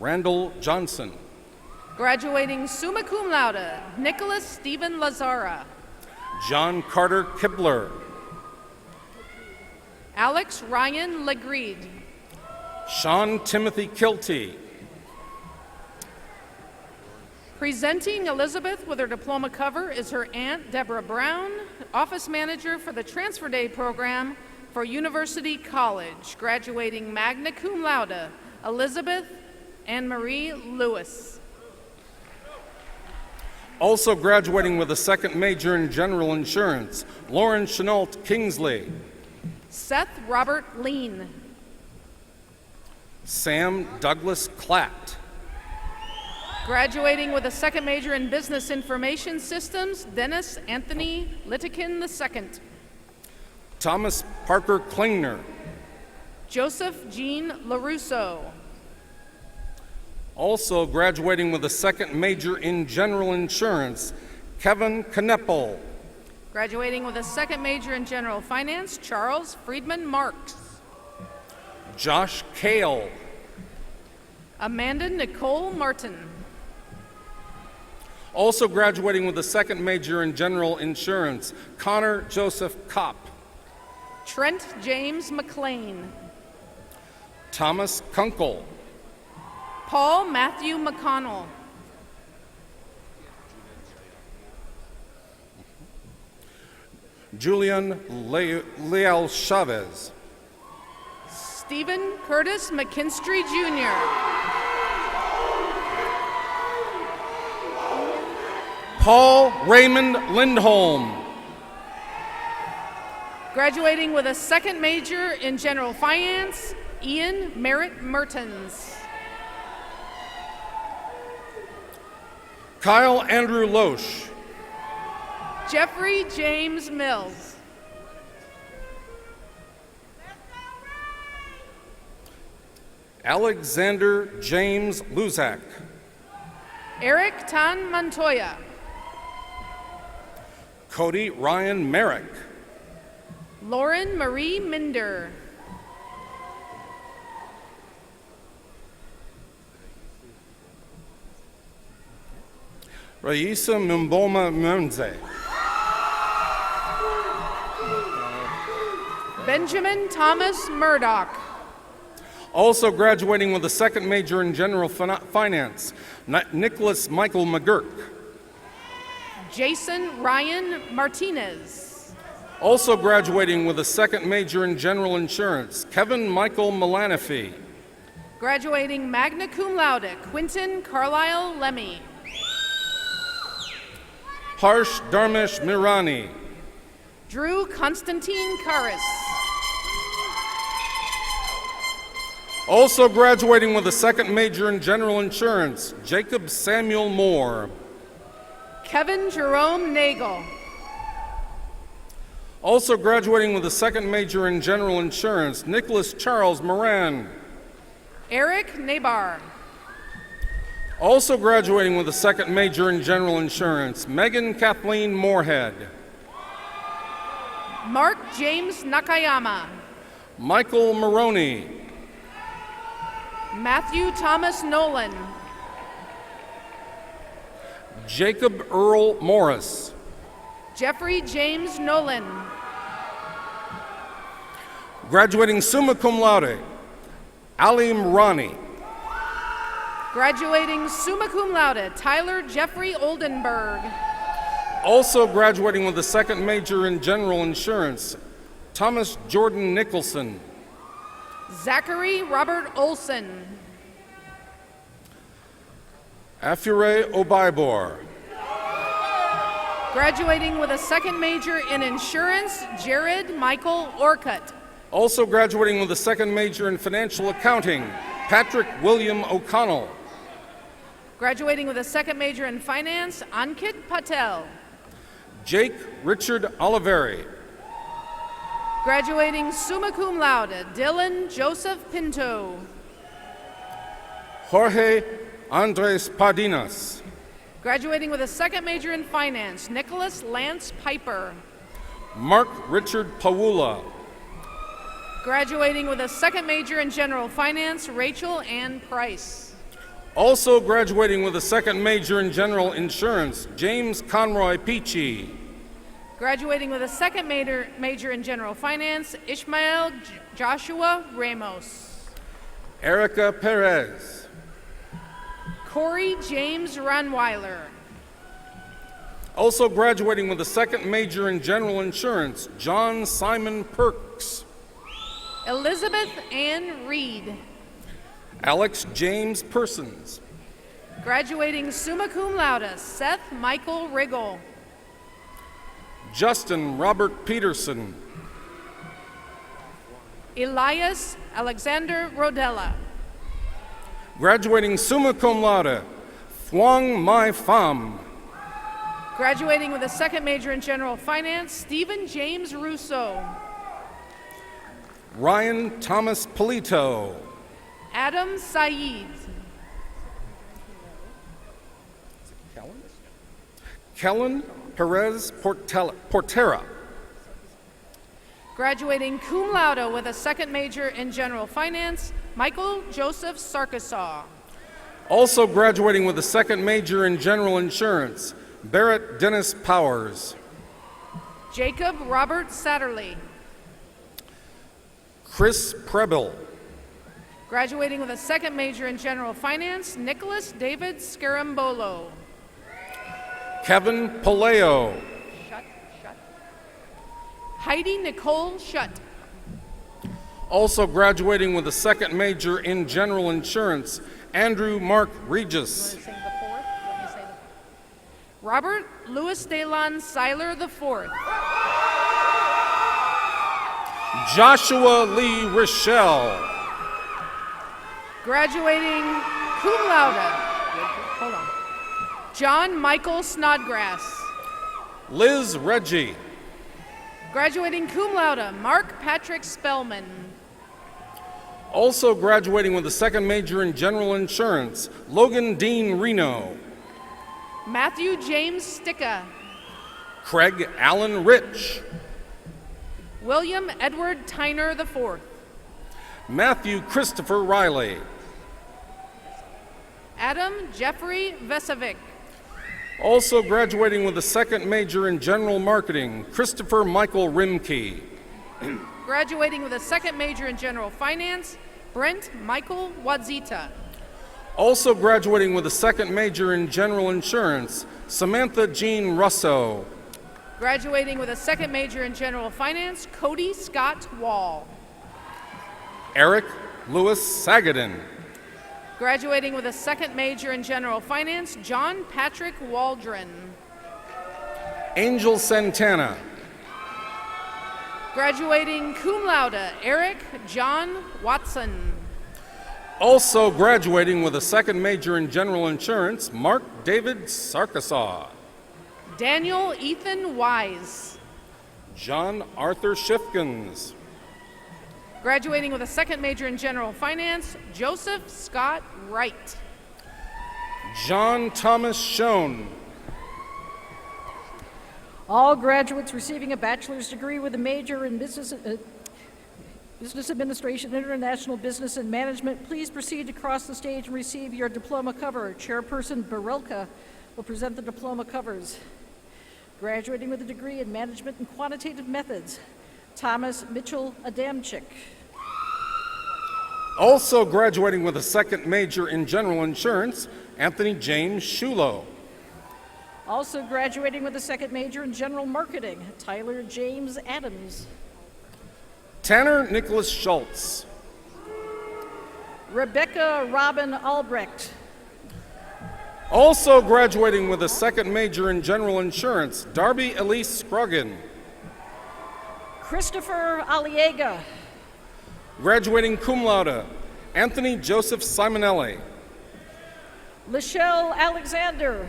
Randall Johnson. Graduating summa cum laude, Nicholas Stephen Lazara. John Carter Kibler. Alex Ryan Legreed. Sean Timothy Kilty. Presenting Elizabeth with her diploma cover is her aunt, Deborah Brown, office manager for the Transfer Day program for University College. Graduating magna cum laude, Elizabeth Anne Marie Lewis. Also graduating with a second major in general insurance, Lauren Chenault Kingsley. Seth Robert Lean. Sam Douglas Klatt. Graduating with a second major in business information systems, Dennis Anthony Littikin II. Thomas Parker Klingner. Joseph Jean LaRusso. Also graduating with a second major in general insurance, Kevin Kneppel. Graduating with a second major in general finance, Charles Friedman Marks. Josh Kale. Amanda Nicole Martin. Also graduating with a second major in general insurance, Connor Joseph Kopp. Trent James McLean. Thomas Kunkel. Paul Matthew McConnell. Julian Leal Chavez. Stephen Curtis McKinstry Jr. Paul Raymond Lindholm. Graduating with a second major in general finance, Ian Merritt Mertens. Kyle Andrew Loesch. Jeffrey James Mills. Alexander James Luzak. Eric Tan Montoya. Cody Ryan Merrick. Lauren Marie Minder. Raisa Mboma Mwenze. Benjamin Thomas Murdoch. Also graduating with a second major in general finance, Nicholas Michael McGurk. Jason Ryan Martinez. Also graduating with a second major in general insurance, Kevin Michael Milanofi. Graduating magna cum laude, Quinton Carlisle Lemmy. Harsh Dharmesh Mirani. Drew Constantine Karis. Also graduating with a second major in general insurance, Jacob Samuel Moore. Kevin Jerome Nagel. Also graduating with a second major in general insurance, Nicholas Charles Moran. Eric Nabar. Also graduating with a second major in general insurance, Megan Kathleen Moorhead. Mark James Nakayama. Michael Maroney. Matthew Thomas Nolan. Jacob Earl Morris. Jeffrey James Nolan. Graduating summa cum laude, Ali Mrani. Graduating summa cum laude, Tyler Jeffrey Oldenburg. Also graduating with a second major in general insurance, Thomas Jordan Nicholson. Zachary Robert Olson. Afure Obaibor. Graduating with a second major in insurance, Jared Michael Orcutt. Also graduating with a second major in financial accounting, Patrick William O'Connell. Graduating with a second major in finance, Ankit Patel. Jake Richard Oliveri. Graduating summa cum laude, Dylan Joseph Pinto. Jorge Andres Pardinas. Graduating with a second major in finance, Nicholas Lance Piper. Mark Richard Pawula. Graduating with a second major in general finance, Rachel Ann Price. Also graduating with a second major in general insurance, James Conroy Peachy. Graduating with a second major in general finance, Ishmael Joshua Ramos. Erica Perez. Corey James Runweiler. Also graduating with a second major in general insurance, John Simon Perks. Elizabeth Ann Reed. Alex James Persons. Graduating summa cum laude, Seth Michael Riggle. Justin Robert Peterson. Elias Alexander Rodella. Graduating summa cum laude, Thuong Mai Pham. Graduating with a second major in general finance, Stephen James Russo. Ryan Thomas Polito. Adam Saeed. Kellen Perez Portera. Graduating cum laude with a second major in general finance, Michael Joseph Sarkasaw. Also graduating with a second major in general insurance, Barrett Dennis Powers. Jacob Robert Satterley. Chris Preble. Graduating with a second major in general finance, Nicholas David Scarambolo. Kevin Paleo. Heidi Nicole Shutt. Also graduating with a second major in general insurance, Andrew Mark Regis. Robert Louis Delon Seiler IV. Joshua Lee Rochelle. Graduating cum laude. Hold on. John Michael Snodgrass. Liz Reggie. Graduating cum laude, Mark Patrick Spellman. Also graduating with a second major in general insurance, Logan Dean Reno. Matthew James Sticka. Craig Allen Rich. William Edward Tyner IV. Matthew Christopher Riley. Adam Jeffrey Vesovic. Also graduating with a second major in general marketing, Christopher Michael Rimke. Graduating with a second major in general finance, Brent Michael Wadzita. Also graduating with a second major in general insurance, Samantha Jean Russo. Graduating with a second major in general finance, Cody Scott Wall. Eric Lewis Sagadin. Graduating with a second major in general finance, John Patrick Waldron. Angel Santana. Graduating cum laude, Eric John Watson. Also graduating with a second major in general insurance, Mark David Sarkasaw. Daniel Ethan Wise. John Arthur Shifkins. Graduating with a second major in general finance, Joseph Scott Wright. John Thomas Schoen. All graduates receiving a bachelor's degree with a major in business administration, international business, and management, please proceed to cross the stage and receive your diploma cover. Chairperson Barilka will present the diploma covers. Graduating with a degree in management and quantitative methods, Thomas Mitchell Adamczyk. Also graduating with a second major in general insurance, Anthony James Shulo. Also graduating with a second major in general marketing, Tyler James Adams. Tanner Nicholas Schultz. Rebecca Robin Albrecht. Also graduating with a second major in general insurance, Darby Elise Scroggin. Christopher Aliega. Graduating cum laude, Anthony Joseph Simonelli. Lachelle Alexander.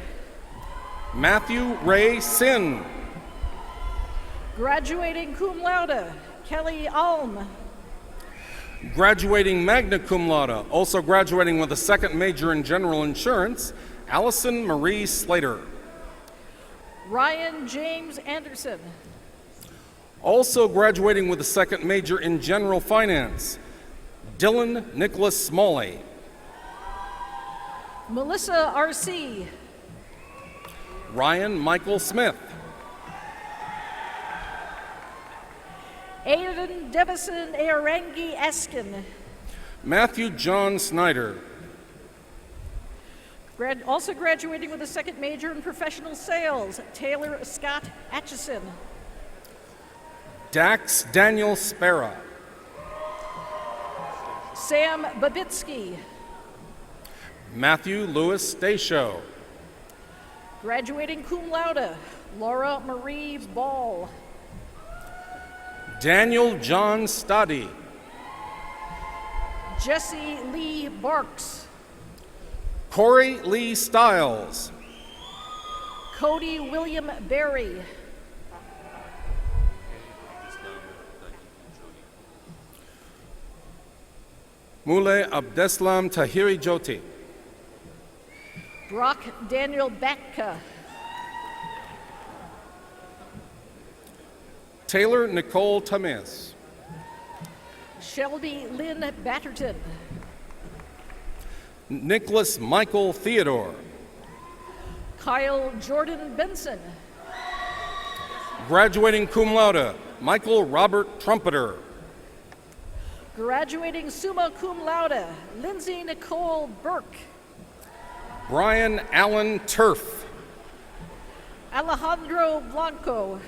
Matthew Ray Sin. Graduating cum laude, Kelly Alm. Graduating magna cum laude, also graduating with a second major in general insurance, Allison Marie Slater. Ryan James Anderson. Also graduating with a second major in general finance, Dylan Nicholas Smalley. Melissa R.C. Ryan Michael Smith. Aiden Devison Aorangi Eskin. Matthew John Snyder. Also graduating with a second major in professional sales, Taylor Scott Atchison. Dax Daniel Spera. Sam Babitsky. Matthew Louis Deshow. Graduating cum laude, Laura Marie Ball. Daniel John Stoddy. Jesse Lee Barks. Corey Lee Stiles. Cody William Berry. Mule Abdeslam Tahiri Joti. Brock Daniel Batka. Taylor Nicole Tamis. Shelby Lynn Batterton. Nicholas Michael Theodore. Kyle Jordan Benson. Graduating cum laude, Michael Robert Trumpeter. Graduating summa cum laude, Lindsay Nicole Burke. Brian Allen Turf. Alejandro Blanco.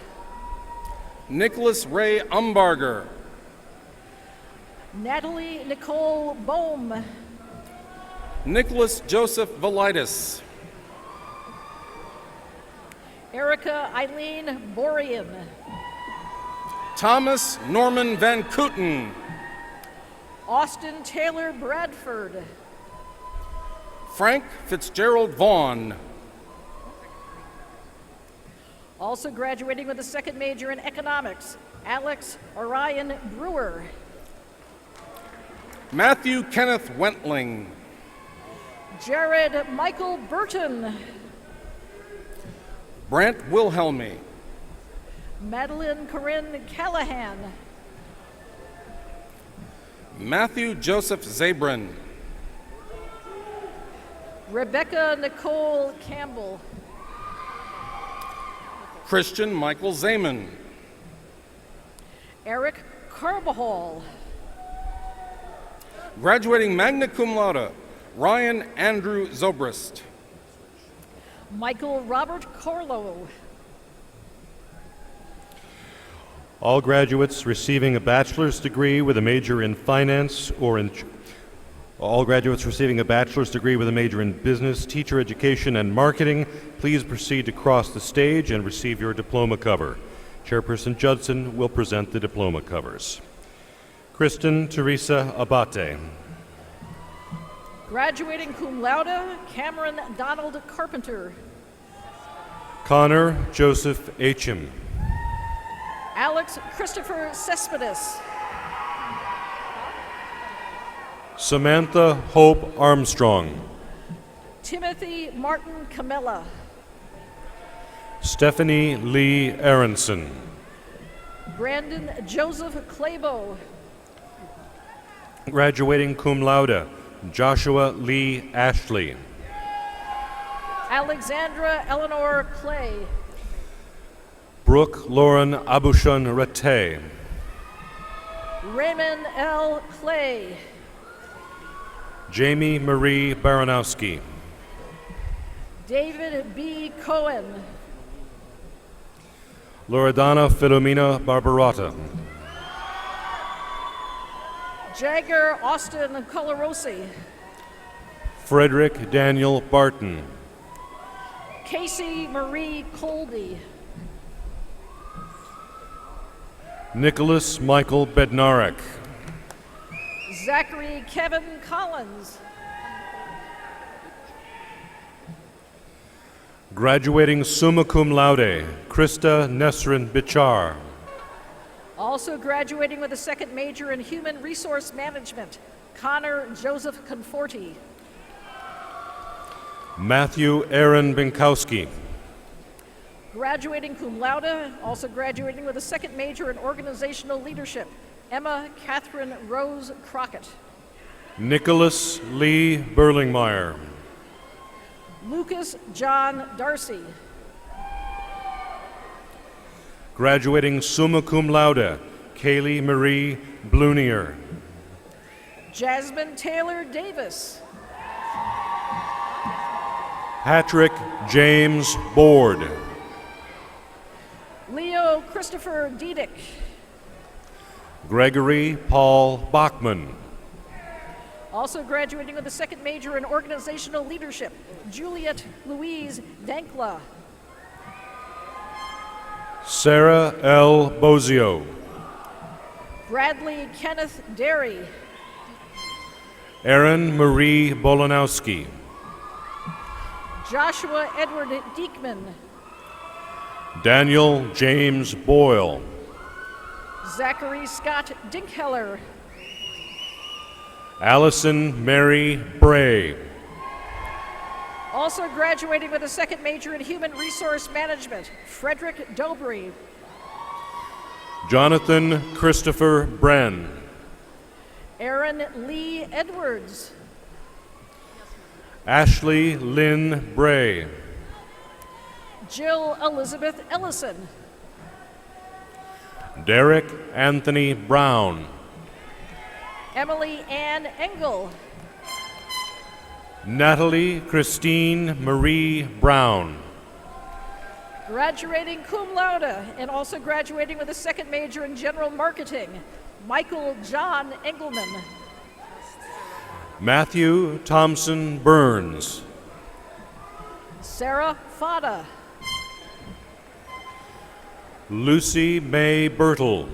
Nicholas Ray Umbarger. Natalie Nicole Bohm. Nicholas Joseph Velitis. Erica Eileen Borian. Thomas Norman Van Kooten. Austin Taylor Bradford. Frank Fitzgerald Vaughn. Also graduating with a second major in economics, Alex Orion Brewer. Matthew Kenneth Wentling. Jared Michael Burton. Brant Wilhelmy. Madeline Corinne Callahan. Matthew Joseph Zabrin. Rebecca Nicole Campbell. Christian Michael Zaman. Eric Carbajal. Graduating magna cum laude, Ryan Andrew Zobrist. Michael Robert Corlo. All graduates receiving a bachelor's degree with a major in finance or in all graduates receiving a bachelor's degree with a major in business, teacher education, and marketing, please proceed to cross the stage and receive your diploma cover. Chairperson Judson will present the diploma covers. Kristen Teresa Abate. Graduating cum laude, Cameron Donald Carpenter. Connor Joseph Achim. Alex Christopher Cespedes. Samantha Hope Armstrong. Timothy Martin Camella. Stephanie Lee Aronson. Brandon Joseph Clabo. Graduating cum laude, Joshua Lee Ashley. Alexandra Eleanor Clay. Brooke Lauren Abushun Rate. Raymond L. Clay. Jamie Marie Baranowski. David B. Cohen. Loredana Filomena Barbarotta. Jagger Austin Colarosi. Frederick Daniel Barton. Casey Marie Colby. Nicholas Michael Bednarek. Zachary Kevin Collins. Graduating summa cum laude, Krista Nesrin Bichar. Also graduating with a second major in human resource management, Connor Joseph Conforti. Matthew Aaron Binkowski. Graduating cum laude, also graduating with a second major in organizational leadership, Emma Catherine Rose Crockett. Nicholas Lee Berlingmeyer. Lucas John Darcy. Graduating summa cum laude, Kaylee Marie Blunier. Jasmine Taylor Davis. Patrick James Board. Leo Christopher Diedick. Gregory Paul Bachman. Also graduating with a second major in organizational leadership, Juliet Louise Dankla. Sarah L. Bozio. Bradley Kenneth Derry. Erin Marie Bolanowski. Joshua Edward Diekman. Daniel James Boyle. Zachary Scott Dinkheller. Allison Mary Bray. Also graduating with a second major in human resource management, Frederick Dobry. Jonathan Christopher Bren. Aaron Lee Edwards. Ashley Lynn Bray. Jill Elizabeth Ellison. Derek Anthony Brown. Emily Ann Engel. Natalie Christine Marie Brown. Graduating cum laude and also graduating with a second major in general marketing, Michael John Engelman. Matthew Thompson Burns. Sarah Fada. Lucy May Bertle.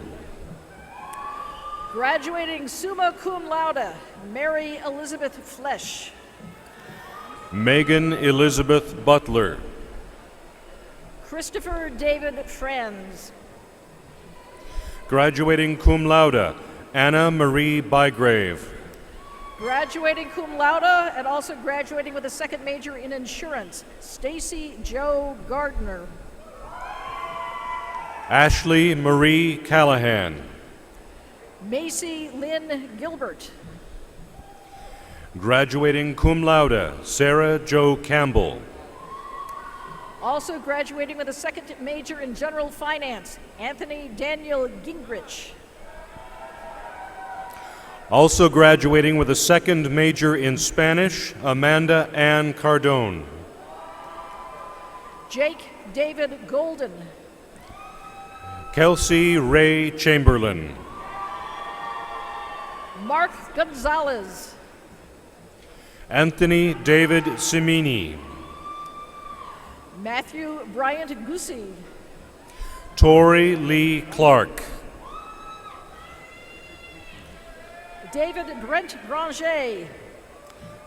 Graduating summa cum laude, Mary Elizabeth Flesh. Megan Elizabeth Butler. Christopher David Franz. Graduating cum laude, Anna Marie Bygrave. Graduating cum laude and also graduating with a second major in insurance, Stacy Joe Gardner. Ashley Marie Callahan. Macy Lynn Gilbert. Graduating cum laude, Sarah Jo Campbell. Also graduating with a second major in general finance, Anthony Daniel Gingrich. Also graduating with a second major in Spanish, Amanda Ann Cardone. Jake David Golden. Kelsey Ray Chamberlain. Mark Gonzalez. Anthony David Simini. Matthew Bryant Goosey. Tori Lee Clark. David Brent Granger.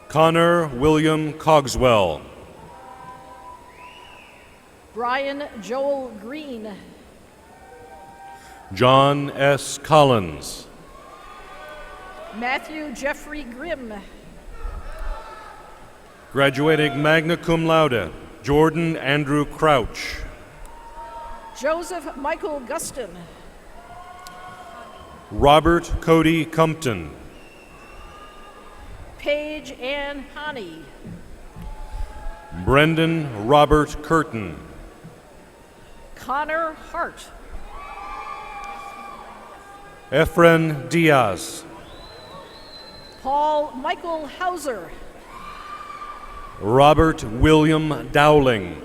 Connor William Cogswell. Brian Joel Green. John S. Collins. Matthew Jeffrey Grimm. Graduating magna cum laude, Jordan Andrew Crouch. Joseph Michael Guston. Robert Cody Compton. Paige Ann Honey. Brendan Robert Curtin. Connor Hart. Efren Diaz. Paul Michael Hauser. Robert William Dowling.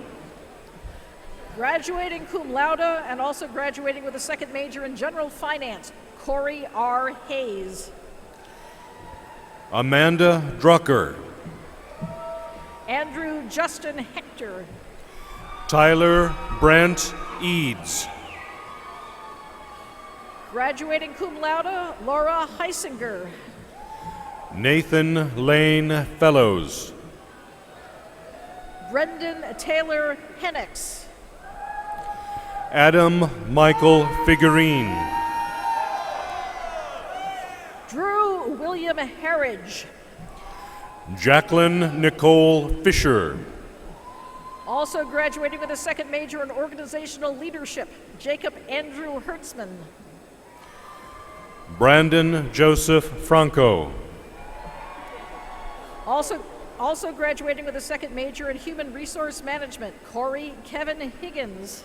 Graduating cum laude and also graduating with a second major in general finance, Corey R. Hayes. Amanda Drucker. Andrew Justin Hector. Tyler Brent Eads. Graduating cum laude, Laura Heisinger. Nathan Lane Fellows. Brendan Taylor Hennex. Adam Michael Figurine. Drew William Harridge. Jacqueline Nicole Fisher. Also graduating with a second major in organizational leadership, Jacob Andrew Hertzman. Brandon Joseph Franco. Also graduating with a second major in human resource management, Corey Kevin Higgins.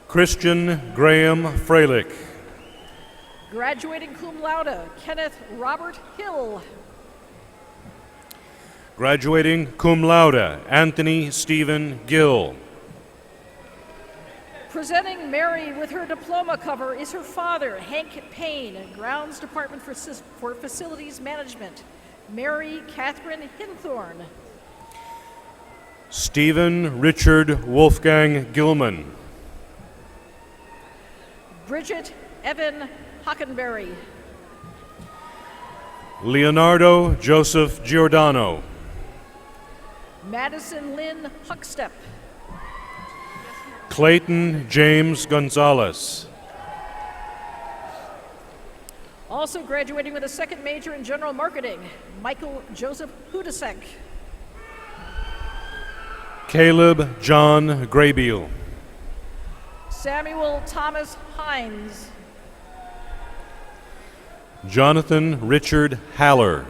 Christian Graham Freilich. Graduating cum laude, Kenneth Robert Hill. Graduating cum laude, Anthony Stephen Gill. Presenting Mary with her diploma cover is her father, Hank Payne, Grounds Department for Facilities Management. Mary Catherine Hinthorn. Stephen Richard Wolfgang Gilman. Bridget Evan Hockenberry. Leonardo Joseph Giordano. Madison Lynn Huckstep. Clayton James Gonzalez. Also graduating with a second major in general marketing, Michael Joseph Hudasek. Caleb John Graybeal. Samuel Thomas Hines. Jonathan Richard Haller.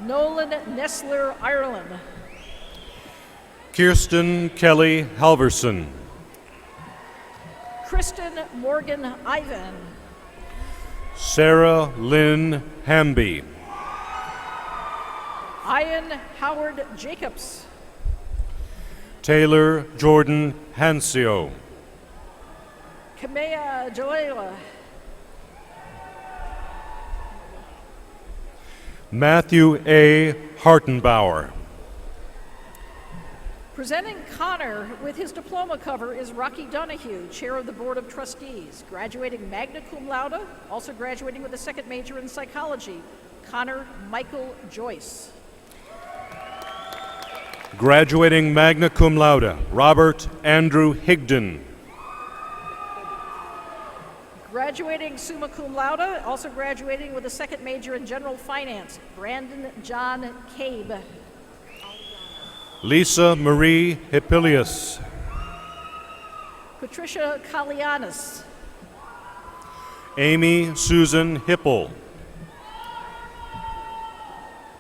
Nolan Nestler Ireland. Kirsten Kelly Halverson. Kristen Morgan Ivan. Sarah Lynn Hamby. Ian Howard Jacobs. Taylor Jordan Hansio. Kamea Joela. Matthew A. Hartenbauer. Presenting Connor with his diploma cover is Rocky Donahue, Chair of the Board of Trustees, graduating magna cum laude, also graduating with a second major in psychology, Connor Michael Joyce. Graduating magna cum laude, Robert Andrew Higdon. Graduating summa cum laude, also graduating with a second major in general finance, Brandon John Cabe. Lisa Marie Hipilius. Patricia Kalianis. Amy Susan Hipple.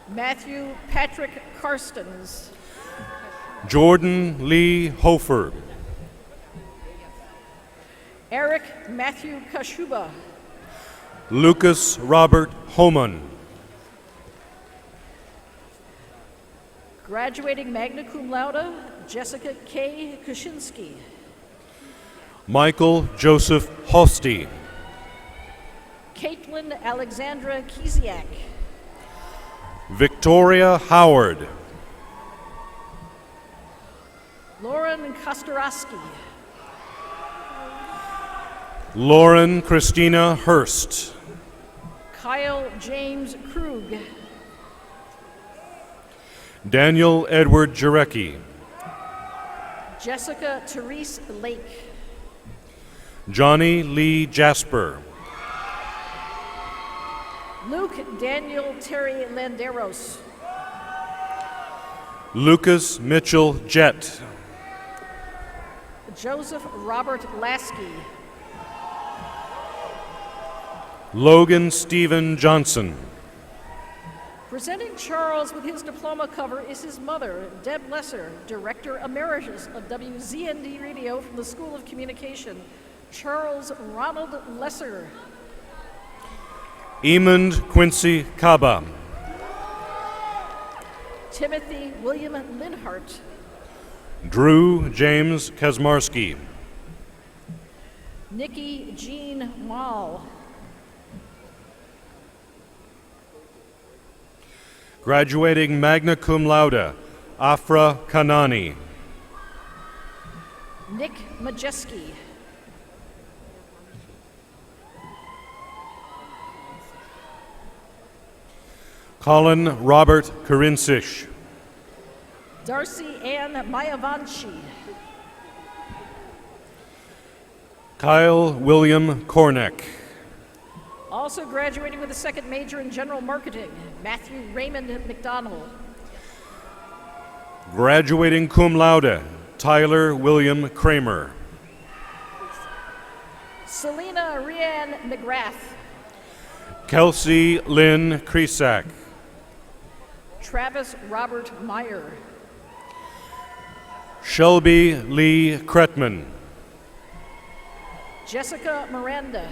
Matthew Patrick Karstens. Jordan Lee Hofer. Eric Matthew Kashuba. Lucas Robert Homan. Graduating magna cum laude, Jessica K. Kuczynski. Michael Joseph Hosty. Caitlin Alexandra Kiziak. Victoria Howard. Lauren Kostorowski. Lauren Christina Hurst. Kyle James Krug. Daniel Edward Jarecki. Jessica Therese Lake. Johnny Lee Jasper. Luke Daniel Terry Landeros. Lucas Mitchell Jett. Joseph Robert Lasky. Logan Stephen Johnson. Presenting Charles with his diploma cover is his mother, Deb Lesser, Director Emeritus of WZND Radio from the School of Communication. Charles Ronald Lesser. Emond Quincy Kaba. Timothy William Linhart. Drew James Kazmarski. Nikki Jean Mall. Graduating magna cum laude, Afra Kanani. Nick Majeski. Colin Robert Karinsich. Darcy Ann Mayavanchi. Kyle William Kornick. Also graduating with a second major in general marketing, Matthew Raymond McDonald. Graduating cum laude, Tyler William Kramer. Selena Rianne McGrath. Kelsey Lynn Kresak. Travis Robert Meyer. Shelby Lee Kretman. Jessica Miranda.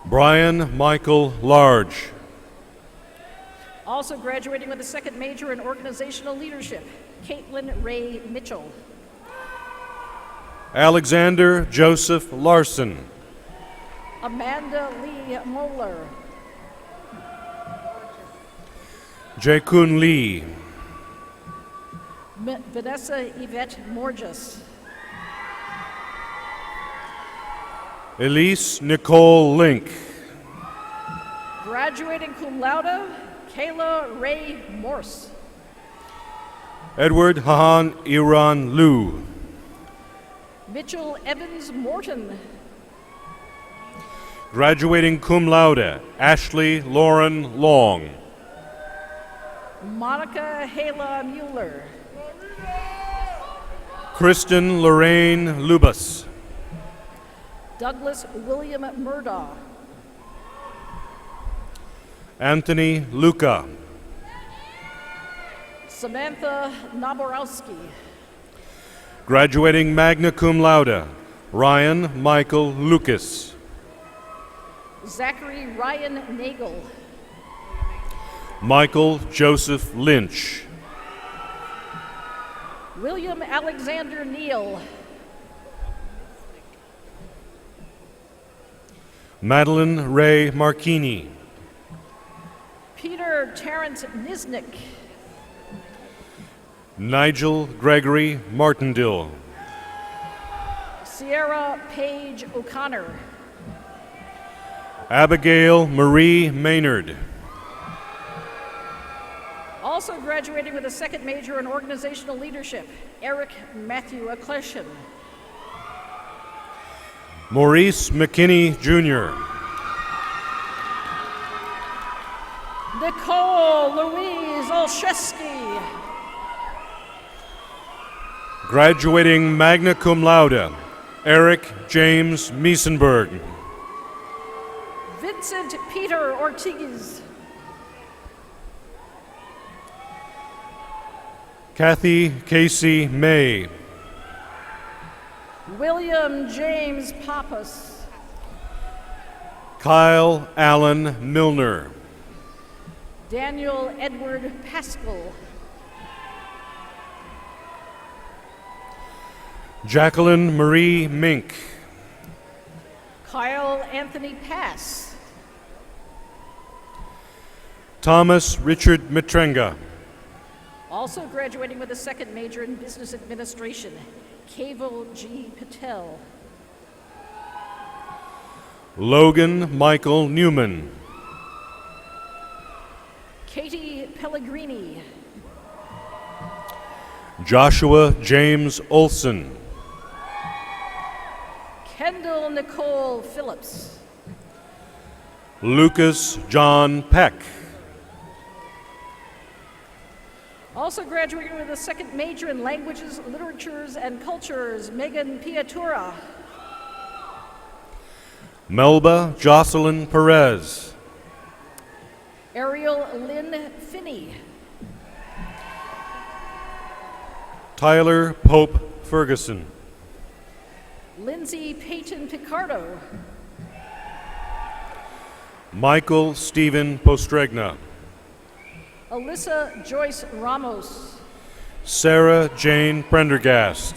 Brian Michael Large. Also graduating with a second major in organizational leadership, Caitlin Ray Mitchell. Alexander Joseph Larson. Amanda Lee Moeller. Jae-Kun Lee. Vanessa Yvette Morges. Elise Nicole Link. Graduating cum laude, Kayla Ray Morse. Edward Hahan Iran Liu. Mitchell Evans Morton. Graduating cum laude, Ashley Lauren Long. Monica Hala Mueller. Kristen Lorraine Lubas. Douglas William Murdaugh. Anthony Luca. Samantha Naborowski. Graduating magna cum laude, Ryan Michael Lucas. Zachary Ryan Nagel. Michael Joseph Lynch. William Alexander Neal. Madeline Ray Marchini. Peter Terrence Nisnik. Nigel Gregory Martindale. Sierra Paige O'Connor. Abigail Marie Maynard. Also graduating with a second major in organizational leadership, Eric Matthew Akleshin. Maurice McKinney, Jr. Nicole Louise Olszewski. Graduating magna cum laude, Eric James Miesenberg. Vincent Peter Ortiz. Kathy Casey May. William James Pappas. Kyle Allen Milner. Daniel Edward Pascal. Jacqueline Marie Mink. Kyle Anthony Pass. Thomas Richard Matrenga. Also graduating with a second major in business administration, Keval G. Patel. Logan Michael Newman. Katie Pellegrini. Joshua James Olson. Kendall Nicole Phillips. Lucas John Peck. Also graduating with a second major in languages, literatures, and cultures, Megan Piatura. Melba Jocelyn Perez. Ariel Lynn Finney. Tyler Pope Ferguson. Lindsay Peyton Picardo. Michael Stephen Postregna. Alyssa Joyce Ramos. Sarah Jane Prendergast.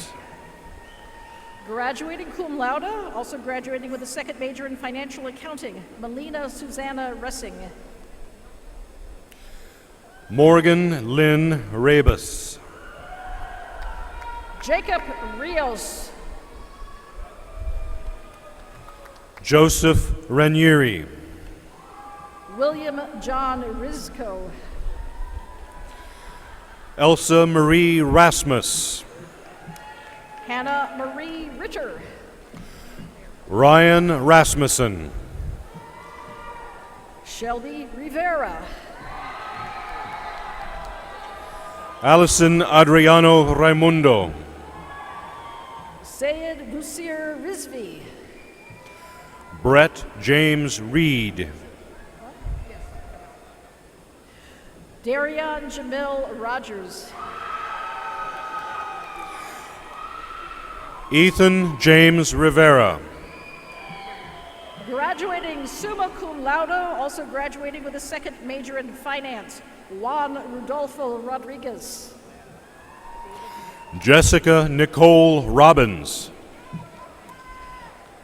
Graduating cum laude, also graduating with a second major in financial accounting, Melina Susanna Ressing. Morgan Lynn Rabus. Jacob Rios. Joseph Ranieri. William John Rizko. Elsa Marie Rasmus. Hannah Marie Ritter. Ryan Rasmussen. Shelby Rivera. Allison Adriano Raimundo. Sayed Busir Rizvi. Brett James Reed. Darian Jamil Rogers. Ethan James Rivera. Graduating summa cum laude, also graduating with a second major in finance, Juan Rudolfo Rodriguez. Jessica Nicole Robbins.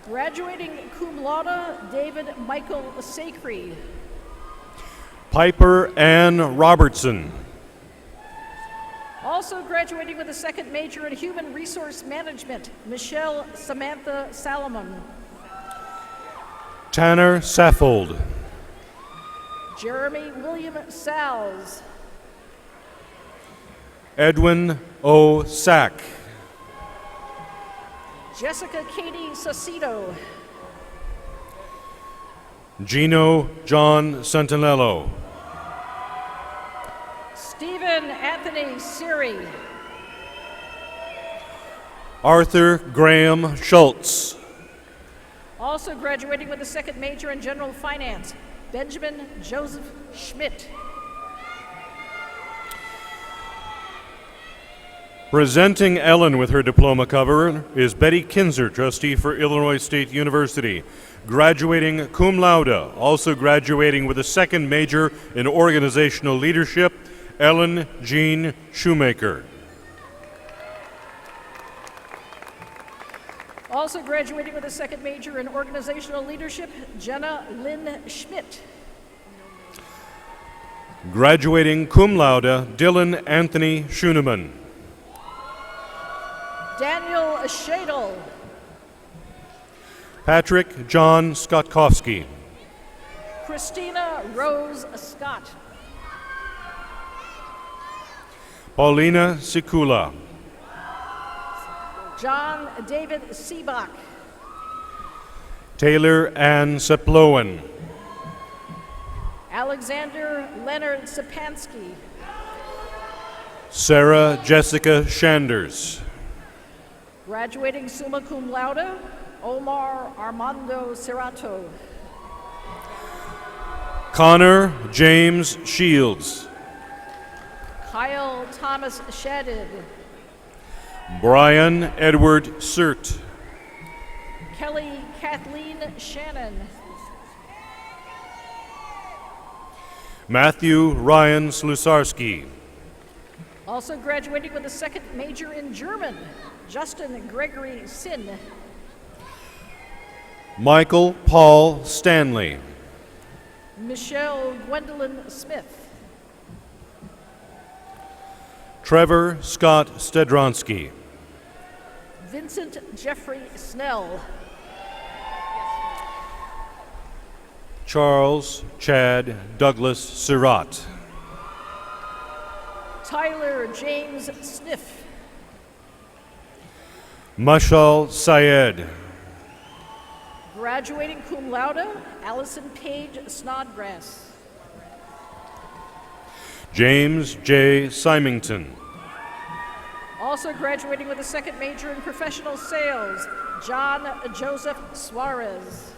Graduating cum laude, David Michael Sacre. Piper Ann Robertson. Also graduating with a second major in Human Resource Management, Michelle Samantha Salomon. Tanner Saffold. Jeremy William Salz. Edwin O. Sack. Jessica Katie Saucedo. Gino John Santinello. Stephen Anthony Siri. Arthur Graham Schultz. Also graduating with a second major in General Finance, Benjamin Joseph Schmidt. Presenting Ellen with her diploma cover is Betty Kinzer, trustee for Illinois State University, graduating cum laude, also graduating with a second major in organizational leadership, Ellen Jean Shoemaker. Also graduating with a second major in organizational leadership, Jenna Lynn Schmidt. Graduating cum laude, Dylan Anthony Schooneman. Daniel Shadle. Patrick John Skotkowski. Christina Rose Scott. Paulina Sikula. John David Seabach. Taylor Ann Seplowen. Alexander Leonard Sapansky. Sarah Jessica Shanders. Graduating summa cum laude, Omar Armando Cerrato. Connor James Shields. Kyle Thomas Shadid. Brian Edward Surt. Kelly Kathleen Shannon. Matthew Ryan Slusarski. Also graduating with a second major in German, Justin Gregory Sin. Michael Paul Stanley. Michelle Gwendolyn Smith. Trevor Scott Stedronsky. Vincent Jeffrey Snell. Charles Chad Douglas Surratt. Tyler James Sniff. Mashal Syed. Graduating cum laude, Allison Page Snodgrass. James J. Symington. Also graduating with a second major in professional sales, John Joseph Suarez.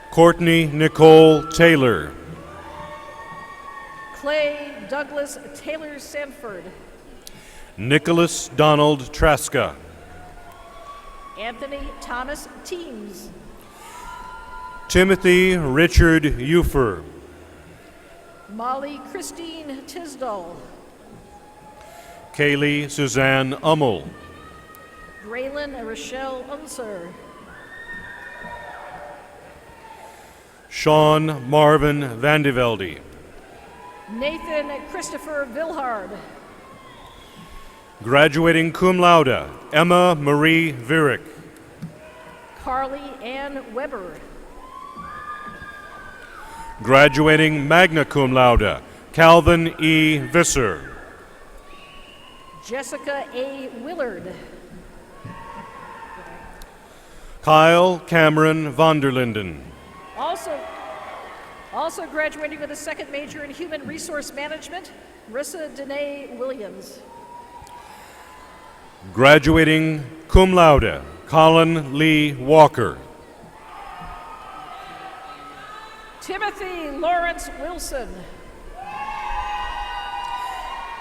Courtney Nicole Taylor. Clay Douglas Taylor Sanford. Nicholas Donald Traska. Anthony Thomas Teams. Timothy Richard Ufer. Molly Christine Tisdall. Kaylee Suzanne Ummel. Braylon Rochelle Unser. Sean Marvin Vandevelde. Nathan Christopher Vilhard. Graduating cum laude, Emma Marie Virick. Carly Ann Weber. Graduating magna cum laude, Calvin E. Visser. Jessica A. Willard. Kyle Cameron Vonderlinden. Also graduating with a second major in Human Resource Management, Marissa Danae Williams. Graduating cum laude, Colin Lee Walker. Timothy Lawrence Wilson.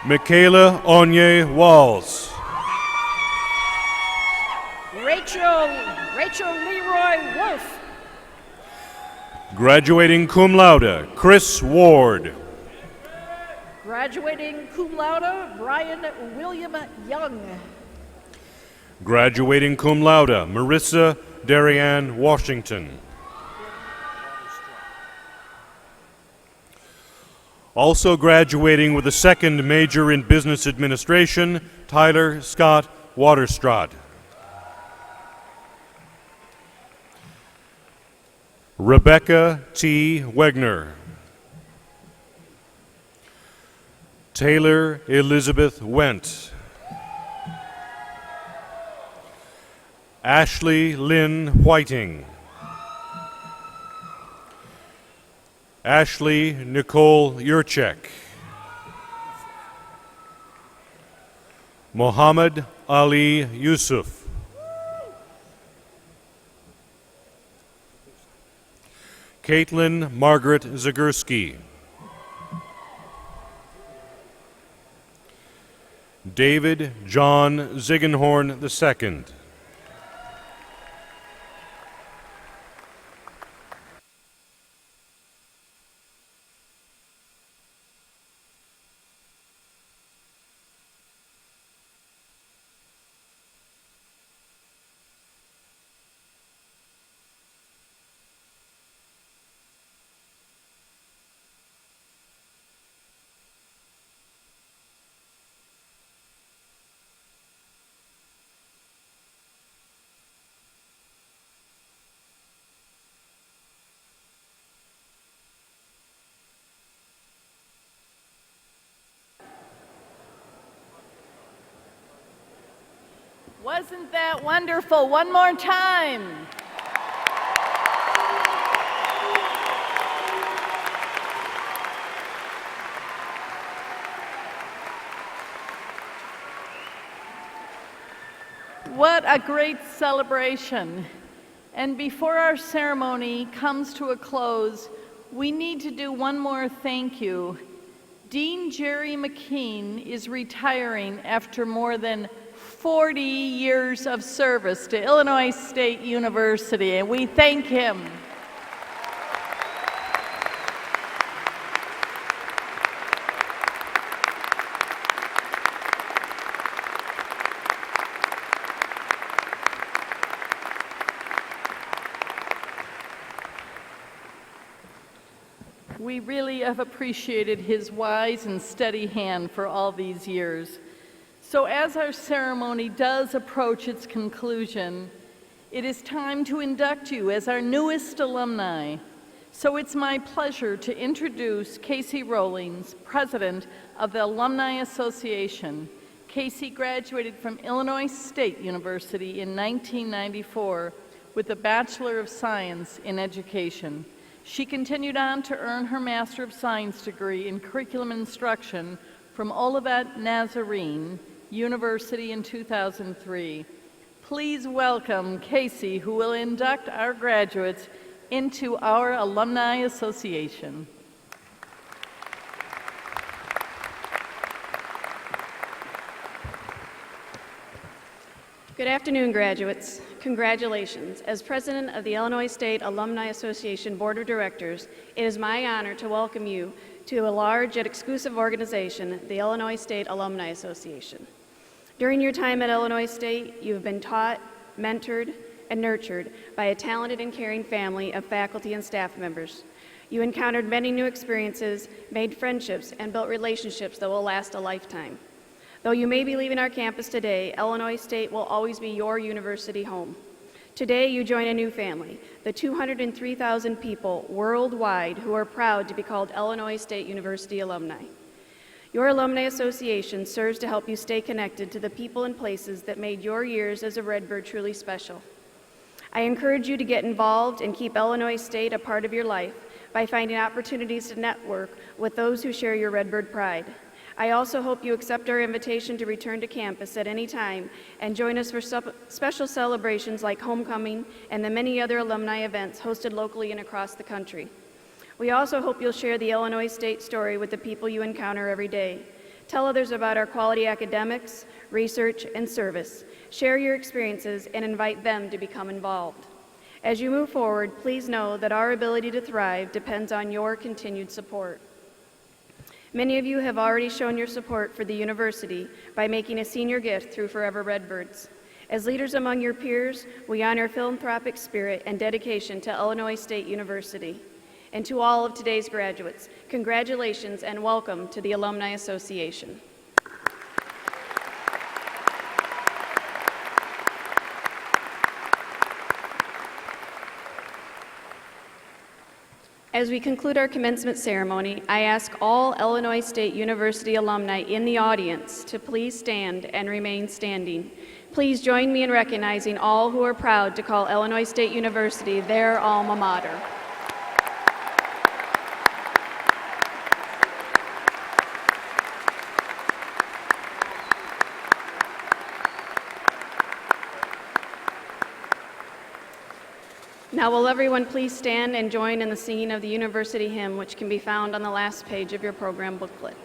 Michaela Onye Walls. Rachel Leroy Wolf. Graduating cum laude, Chris Ward. Graduating cum laude, Brian William Young. Graduating cum laude, Marissa Darianne Washington. Also graduating with a second major in business administration, Tyler Scott Waterstrad. Rebecca T. Wegner. Taylor Elizabeth Went. Ashley Lynn Whiting. Ashley Nicole Yurchek. Mohammed Ali Yusuf. Caitlin Margaret Zagurski. David John Ziegenhorn II. Wasn't that wonderful? One more time. What a great celebration. And before our ceremony comes to a close, we need to do one more thank you. Dean Jerry McKean is retiring after more than 40 years of service to Illinois State University, and we thank him. We really have appreciated his wise and steady hand for all these years. So as our ceremony does approach its conclusion, it is time to induct you as our newest alumni. So it's my pleasure to introduce Casey Rollings, President of the Alumni Association. Casey graduated from Illinois State University in 1994 with a Bachelor of Science in Education. She continued on to earn her Master of Science degree in Curriculum Instruction from Olivet Nazarene University in 2003. Please welcome Casey, who will induct our graduates into our Alumni Association. Good afternoon, graduates. Congratulations. As president of the Illinois State Alumni Association Board of Directors, it is my honor to welcome you to a large yet exclusive organization, the Illinois State Alumni Association. During your time at Illinois State, you have been taught, mentored, and nurtured by a talented and caring family of faculty and staff members. You encountered many new experiences, made friendships, and built relationships that will last a lifetime. Though you may be leaving our campus today, Illinois State will always be your university home. Today, you join a new family, the 203,000 people worldwide who are proud to be called Illinois State University alumni. Your Alumni Association serves to help you stay connected to the people and places that made your years as a Redbird truly special. I encourage you to get involved and keep Illinois State a part of your life by finding opportunities to network with those who share your Redbird pride. I also hope you accept our invitation to return to campus at any time and join us for special celebrations like homecoming and the many other alumni events hosted locally and across the country. We also hope you'll share the Illinois State story with the people you encounter every day. Tell others about our quality academics, research, and service. Share your experiences and invite them to become involved. As you move forward, please know that our ability to thrive depends on your continued support. Many of you have already shown your support for the university by making a senior gift through Forever Redbirds. As leaders among your peers, we honor philanthropic spirit and dedication to Illinois State University. And to all of today's graduates, congratulations and welcome to the Alumni Association. As we conclude our commencement ceremony, I ask all Illinois State University alumni in the audience to please stand and remain standing. Please join me in recognizing all who are proud to call Illinois State University their alma mater. Now will everyone please stand and join in the singing of the university hymn, which can be found on the last page of your program booklet.